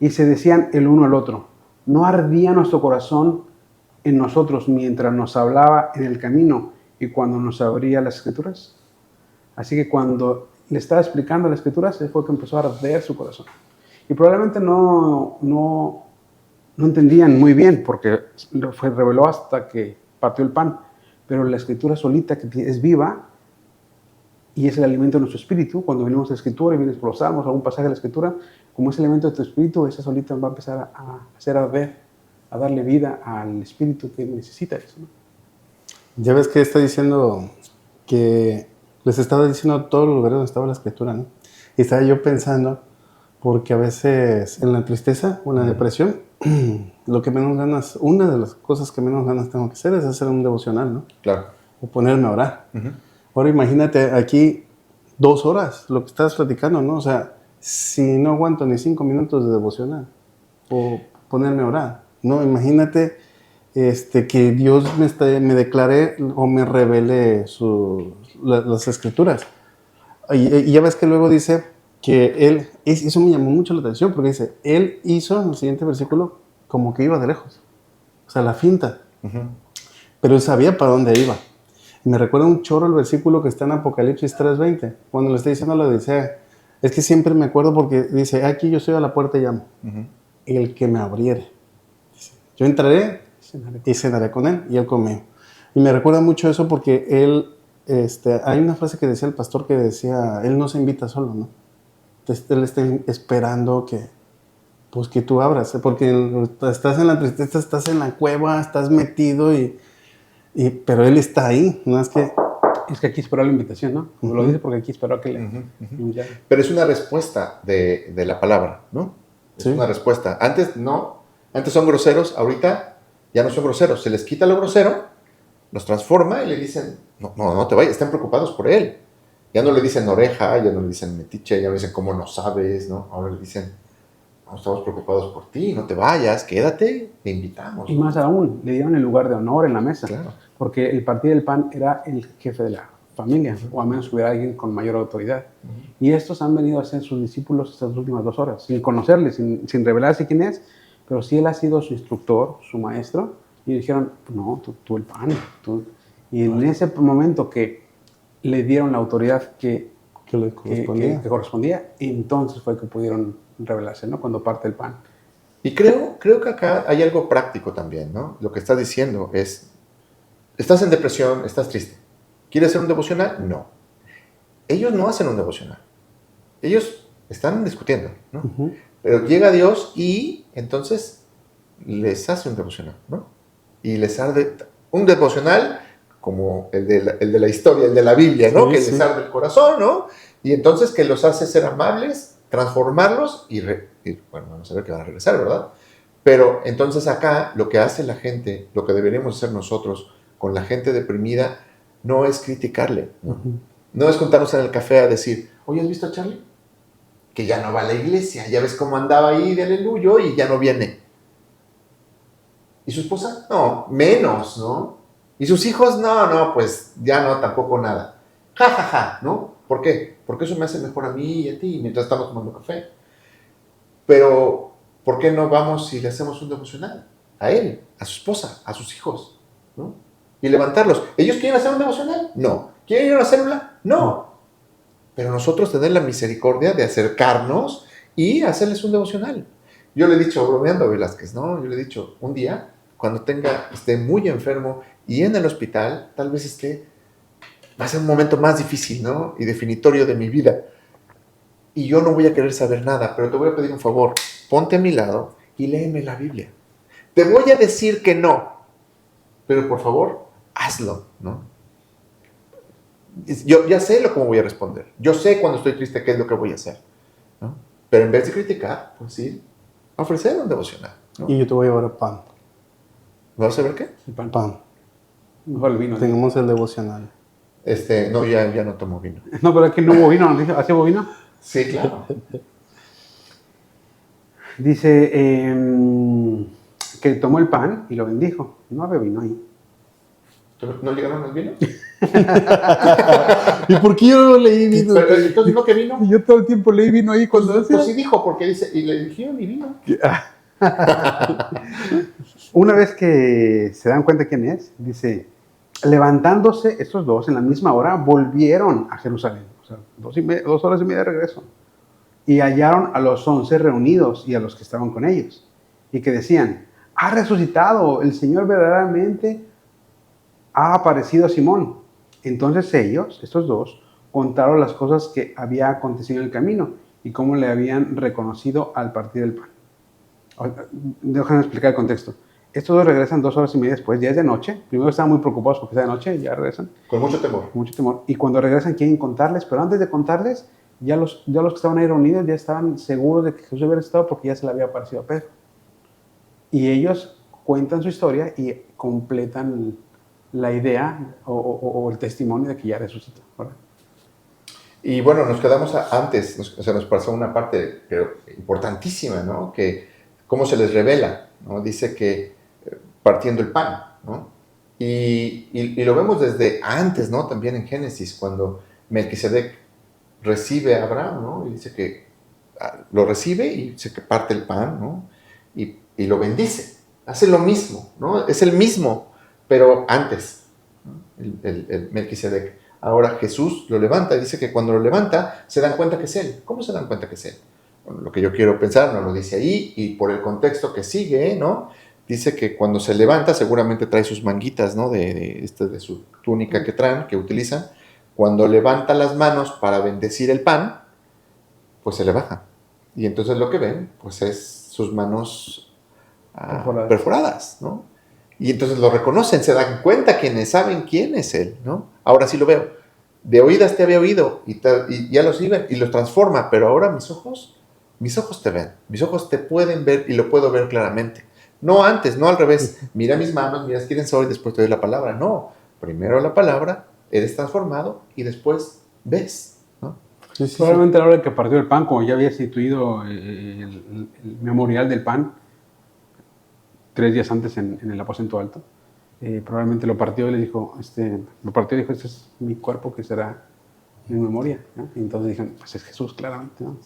Y se decían el uno al otro, ¿no ardía nuestro corazón en nosotros mientras nos hablaba en el camino y cuando nos abría las Escrituras? Así que cuando le estaba explicando las Escrituras, él fue que empezó a arder su corazón. Y probablemente no entendían muy bien, porque reveló hasta que partió el pan. Pero la Escritura solita, que es viva, y es el alimento de nuestro espíritu, cuando venimos a la Escritura y vienes por los Salmos, algún pasaje de la Escritura, como es el alimento de tu espíritu, esa solita va a empezar a hacer arder, a darle vida al espíritu que necesita eso, ¿no? Ya ves que está diciendo que les estaba diciendo todos los lugares donde estaba la Escritura, ¿no? Y estaba yo pensando, porque a veces en la tristeza o en la depresión, lo que menos ganas, una de las cosas que menos ganas tengo que hacer es hacer un devocional, ¿no? Claro. O ponerme a orar. Ahora imagínate aquí 2 horas, lo que estás platicando, ¿no? O sea, si no aguanto ni 5 minutos de devocional o ponerme a orar, ¿no? Imagínate que Dios me declare o me revele las Escrituras. Y ya ves que luego dice que Él, eso me llamó mucho la atención, porque dice, Él hizo, en el siguiente versículo, como que iba de lejos. O sea, la finta. Pero Él sabía para dónde iba. Y me recuerda un chorro el versículo que está en Apocalipsis 3:20, cuando le está diciendo a la Odisea. Es que siempre me acuerdo porque dice, aquí yo estoy a la puerta y llamo. El que me abriere. Yo entraré y cenaré con Él y Él conmigo. Y me recuerda mucho eso porque Él, hay una frase que decía el pastor que decía, Él no se invita solo, ¿no? Él está esperando que tú abras, porque estás en la tristeza, estás en la cueva, estás metido, pero Él está ahí, ¿no? Es que aquí esperó la invitación, ¿no? Como lo dice, porque aquí esperó que le... Pero es una respuesta de la palabra, ¿no? Es una respuesta. Antes son groseros, ahorita ya no son groseros. Se les quita lo grosero, los transforma y le dicen, no te vayas, están preocupados por Él. Ya no le dicen oreja, ya no le dicen metiche, ya no le dicen cómo no sabes, ¿no? Ahora le dicen, no, estamos preocupados por ti, no te vayas, quédate, te invitamos. Y más aún, le dieron el lugar de honor en la mesa. Claro. Porque el partir del pan era el jefe de la familia, o al menos hubiera alguien con mayor autoridad. Y estos han venido a ser sus discípulos estas últimas 2 horas, sin conocerle, sin revelarse quién es, pero sí Él ha sido su instructor, su maestro, y dijeron, no, tú el pan. Y en ese momento que le dieron la autoridad que le correspondía, entonces fue que pudieron revelarse, ¿no? Cuando parte el pan. Y creo que acá hay algo práctico también, ¿no? Lo que estás diciendo es, estás en depresión, estás triste. ¿Quieres hacer un devocional? No. Ellos no hacen un devocional. Ellos están discutiendo, ¿no? Ujú. Pero llega Dios y entonces les hace un devocional, ¿no? Y les arde un devocional como el de la historia, el de la Biblia, ¿no? Sí, Que sí. les arde el corazón, ¿no? Y entonces que los hace ser amables, transformarlos y bueno, vamos a ver que van a regresar, ¿verdad? Pero entonces acá lo que hace la gente, lo que deberíamos hacer nosotros con la gente deprimida, no es criticarle, ¿no? Ujú. No es juntarnos en el café a decir, oye, ¿has visto a Charlie? Que ya no va a la iglesia, ya ves cómo andaba ahí de aleluyo y ya no viene. ¿Y su esposa? No, menos, ¿no? ¿Y sus hijos? No, pues ya no, tampoco nada. Ja, ja, ja, ¿no? ¿Por qué? Porque eso me hace mejor a mí y a ti mientras estamos tomando café. Pero, ¿por qué no vamos y le hacemos un devocional? A él, a su esposa, a sus hijos, ¿no? Y levantarlos. ¿Ellos quieren hacer un devocional? No. ¿Quieren ir a una célula? No. Pero nosotros tener la misericordia de acercarnos y hacerles un devocional. Yo le he dicho, bromeando a Velázquez, ¿no? Yo le he dicho, un día, cuando esté muy enfermo y en el hospital, tal vez va a ser un momento más difícil, ¿no? Y definitorio de mi vida. Y yo no voy a querer saber nada, pero te voy a pedir un favor. Ponte a mi lado y léeme la Biblia. Te voy a decir que no, pero por favor, hazlo, ¿no? Yo ya sé cómo voy a responder. Yo sé cuando estoy triste qué es lo que voy a hacer, ¿no? Pero en vez de criticar, pues sí, ofrecer un devocional, ¿no? Y yo te voy a llevar pan. ¿Vas a ver qué? El pan. Pan. Mejor el vino. Tengamos el devocional. No, ya no tomo vino. No, pero es que no hubo vino, ¿no? ¿Hacía hubo vino? Sí, claro. Dice que tomó el pan y lo bendijo. No había vino ahí. ¿Pero no llegaron al vino? ¿Y por qué yo no leí vino? Pero, entonces, ¿no que vino? Y yo todo el tiempo leí vino ahí cuando Pues sí dijo, porque dice, y le dijeron y vino. Una vez que se dan cuenta quién es, dice, levantándose estos dos en la misma hora, volvieron a Jerusalén. O sea, 2 horas y media de regreso. Y hallaron a los 11 reunidos y a los que estaban con ellos. Y que decían, ha resucitado, el Señor verdaderamente ha aparecido a Simón. Entonces ellos, estos dos, contaron las cosas que había acontecido en el camino y cómo le habían reconocido al partir el pan. Déjame explicar el contexto. Estos dos regresan 2 horas y media después, ya es de noche. Primero estaban muy preocupados porque es de noche, ya regresan. Con mucho temor. Con mucho temor. Y cuando regresan quieren contarles, pero antes de contarles, ya los que estaban ahí reunidos ya estaban seguros de que Jesús había estado porque ya se le había aparecido a Pedro. Y ellos cuentan su historia y completan la idea o el testimonio de que ya resucitó, ¿verdad? Y bueno, nos quedamos antes, nos pasó una parte pero importantísima, ¿no? Que cómo se les revela, ¿no? Dice que partiendo el pan, ¿no? Y lo vemos desde antes, ¿no? También en Génesis, cuando Melquisedec recibe a Abraham, ¿no? Y dice que lo recibe y dice que parte el pan, ¿no? Y lo bendice. Hace lo mismo, ¿no? Es el mismo, pero antes, ¿no? El Melquisedec. Ahora Jesús lo levanta y dice que cuando lo levanta se dan cuenta que es Él. ¿Cómo se dan cuenta que es Él? Bueno, lo que yo quiero pensar no lo dice ahí y por el contexto que sigue, ¿no? Dice que cuando se levanta seguramente trae sus manguitas, ¿no? De su túnica que traen, que utilizan. Cuando levanta las manos para bendecir el pan, pues se le baja. Y entonces lo que ven, pues es sus manos perforadas, ¿no? Y entonces lo reconocen, se dan cuenta quienes saben quién es Él, ¿no? Ahora sí lo veo. De oídas te había oído y ya los iban y los transforma, pero ahora mis ojos te ven, mis ojos te pueden ver y lo puedo ver claramente. No antes, no al revés. Mira mis manos, mira quién soy, después te doy la palabra. No, primero la palabra, eres transformado y después ves, ¿no? Sí, probablemente a la hora que partió el pan, como ya había instituido el memorial del pan, 3 días antes en el aposento alto, probablemente lo partió y le dijo, este es mi cuerpo que será en memoria, ¿no? Y entonces dijeron, pues es Jesús, claramente, ¿no?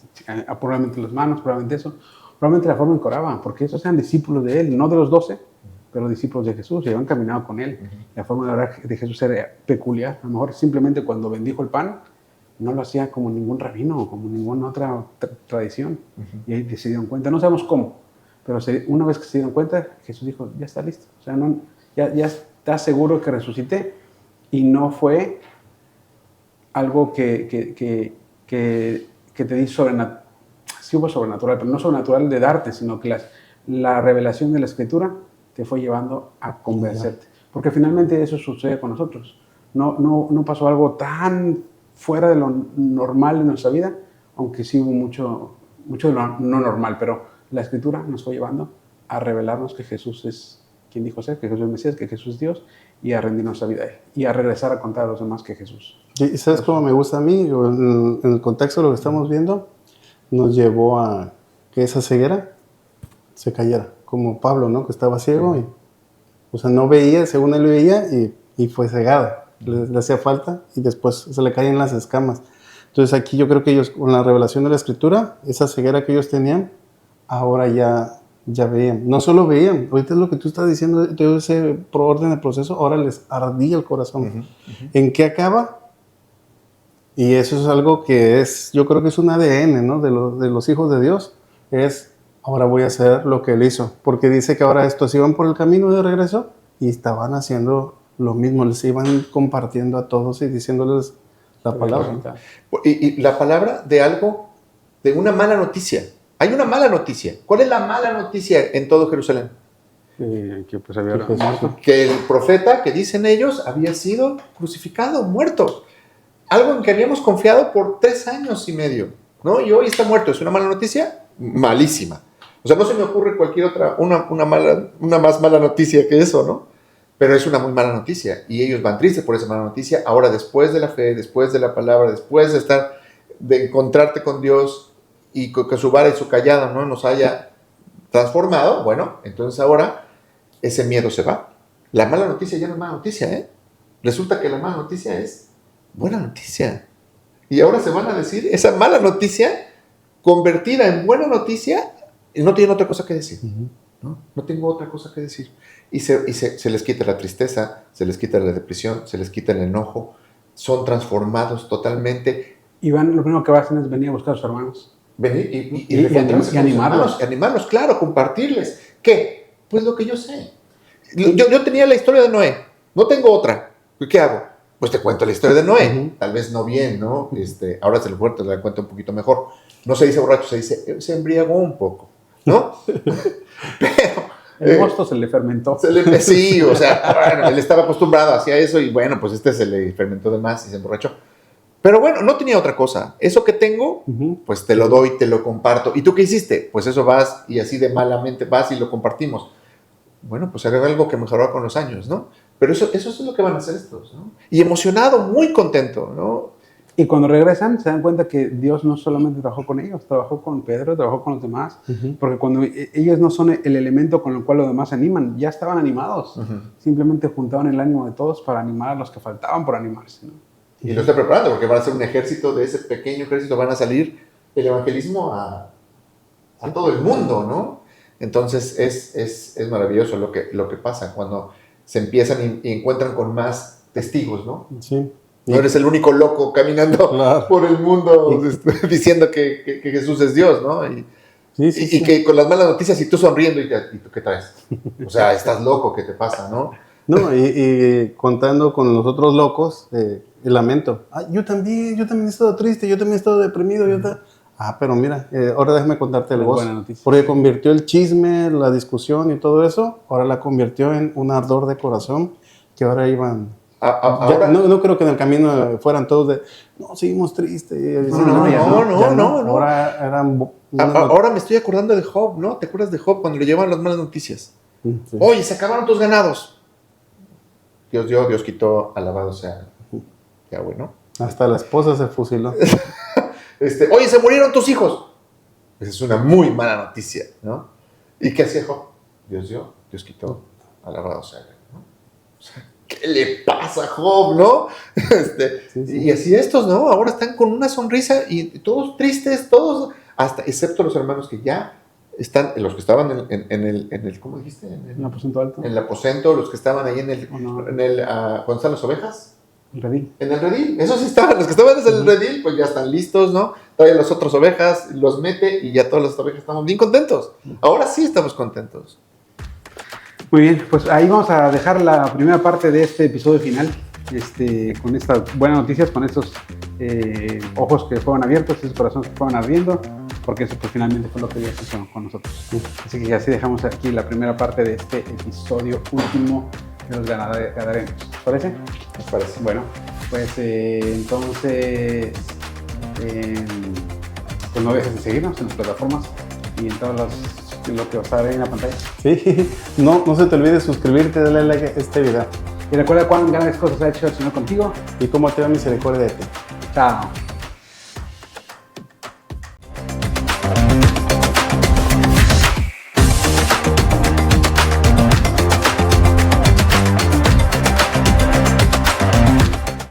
Probablemente las manos, probablemente eso, probablemente la forma en que oraban, porque esos eran discípulos de él, no de los 12, pero discípulos de Jesús, y habían caminado con él. La forma de orar de Jesús era peculiar. A lo mejor simplemente cuando bendijo el pan, no lo hacía como ningún rabino o como ninguna otra tradición. Ujú. Y ahí se dieron cuenta, no sabemos cómo, pero una vez que se dieron cuenta, Jesús dijo, ya está listo. O sea, no, ya está seguro que resucité. Y no fue algo que te di sobrenatural. Sí hubo sobrenatural, pero no sobrenatural de darte, sino que la revelación de la Escritura te fue llevando a convencerte. Porque finalmente eso sucede con nosotros. No pasó algo tan fuera de lo normal en nuestra vida, aunque sí hubo mucho de lo no normal, pero la Escritura nos fue llevando a revelarnos que Jesús es quien dijo ser, que Jesús es el Mesías, que Jesús es Dios, y a rendir nuestra vida a Él, y a regresar a contar a los demás que Jesús. ¿Y sabes cómo me gusta a mí? En el contexto de lo que estamos viendo, nos llevó a que esa ceguera se cayera, como Pablo, ¿no? Que estaba ciego y, o sea, no veía, según él veía, y fue cegado. Le hacía falta y después se le caían las escamas. Entonces aquí yo creo que ellos, con la revelación de la Escritura, esa ceguera que ellos tenían, ahora ya veían. No solo veían, ahorita es lo que tú estás diciendo, todo ese orden de proceso, ahora les ardía el corazón. Ujú, ujú. ¿En qué acaba? Y eso es algo que es, yo creo que es un ADN, ¿no? De los hijos de Dios. Es, ahora voy a hacer lo que Él hizo. Porque dice que ahora estos iban por el camino de regreso y estaban haciendo lo mismo. Les iban compartiendo a todos y diciéndoles la palabra, ¿no? Y la palabra de algo, de una mala noticia. Hay una mala noticia. ¿Cuál es la mala noticia en todo Jerusalén? Que pues había Que muerto. Que el profeta, que dicen ellos, había sido crucificado, muerto. Algo en que habíamos confiado por 3 años y medio, ¿no? Y hoy está muerto. ¿Es una mala noticia? Malísima. O sea, no se me ocurre cualquier otra, una más mala noticia que eso, ¿no? Pero es una muy mala noticia. Y ellos van tristes por esa mala noticia. Ahora, después de la fe, después de la palabra, después de encontrarte con Dios y que su vara y su callado, ¿no?, nos haya transformado, bueno, entonces ahora ese miedo se va. La mala noticia ya no es mala noticia, ¿eh? Resulta que la mala noticia es buena noticia. Y ahora se van a decir esa mala noticia convertida en buena noticia y no tienen otra cosa que decir. No tengo otra cosa que decir. Y se les quita la tristeza, se les quita la depresión, se les quita el enojo. Son transformados totalmente. Y lo primero que hacen es venir a buscar a sus hermanos. Venir Y animarlos. Animarlos, claro, compartirles. ¿Qué? Pues lo que yo sé. Yo tenía la historia de Noé. No tengo otra. ¿Qué hago? Pues te cuento la historia de Noé. Tal vez no bien, ¿no? Ahora te la cuento un poquito mejor. No se dice borracho, se embriagó un poco, ¿no? Pero el mosto se le fermentó. Sí, o sea, bueno, él estaba acostumbrado hacia eso y bueno, pues se le fermentó de más y se emborrachó. Pero bueno, no tenía otra cosa. Eso que tengo, pues te lo doy, te lo comparto. ¿Y tú qué hiciste? Pues eso vas y así de malamente vas y lo compartimos. Bueno, pues era algo que mejoró con los años, ¿no? Pero eso es lo que van a hacer estos, ¿no? Y emocionado, muy contento, ¿no? Y cuando regresan se dan cuenta que Dios no solamente trabajó con ellos, trabajó con Pedro, trabajó con los demás, porque cuando ellos no son el elemento con el cual los demás se animan, ya estaban animados, simplemente juntaban el ánimo de todos para animar a los que faltaban por animarse, ¿no? Y lo está preparando porque van a ser un ejército, de ese pequeño ejército van a salir el evangelismo a todo el mundo, ¿no? Entonces es maravilloso lo que pasa cuando se empiezan y encuentran con más testigos, ¿no? Sí. No eres el único loco caminando por el mundo diciendo que Jesús es Dios, ¿no? Y que con las malas noticias y tú sonriendo y tú ¿qué traes? O sea, estás loco, ¿qué te pasa, no? No, y contando con los otros locos, el lamento. Yo también he estado triste, yo también he estado deprimido. Pero mira, ahora déjame contarte el gozo. Porque convirtió el chisme, la discusión y todo eso, ahora la convirtió en un ardor de corazón que ahora iban... no creo que en el camino fueran todos de, no, seguimos tristes. No. Ahora me estoy acordando de Job, ¿no? ¿Te acuerdas de Job cuando le llevan las malas noticias? Sí. Oye, se acabaron tus ganados. Dios dio, Dios quitó, alabado sea Yahweh, ¿no? Hasta la esposa se fusiló. Oye, se murieron tus hijos. Esa es una muy mala noticia, ¿no? ¿Y qué hacía Job? Dios dio, Dios quitó, alabado sea Yahweh, ¿no? O sea, ¿qué le pasa a Job, no? Y así estos, ¿no? Ahora están con una sonrisa y todos tristes, todos, hasta, excepto los hermanos que ya están, los que estaban en el ¿cómo dijiste? En el aposento alto. En el aposento, los que estaban ahí cuando están las ovejas. Redil. En el redil. Esos sí estaban, los que estaban en el redil, pues ya están listos, ¿no? Trae a las otras ovejas, los mete y ya todas las ovejas estamos bien contentos. Ahora sí estamos contentos. Muy bien, pues ahí vamos a dejar la primera parte de este episodio final, con estas buenas noticias, con estos ojos que fueron abiertos, esos corazones que fueron ardiendo, porque eso pues finalmente fue lo que Dios hizo con nosotros. Así que así dejamos aquí la primera parte de este episodio último de los gadarenos. ¿Te parece? Me parece. Bueno, pues entonces, pues no dejes de seguirnos en las plataformas y en todas lo que os sale en la pantalla. Sí, no se te olvide suscribirte, darle like a este video. Y recuerda cuán grandes cosas ha hecho el Señor contigo. Y cómo te da misericordia de ti. Chao.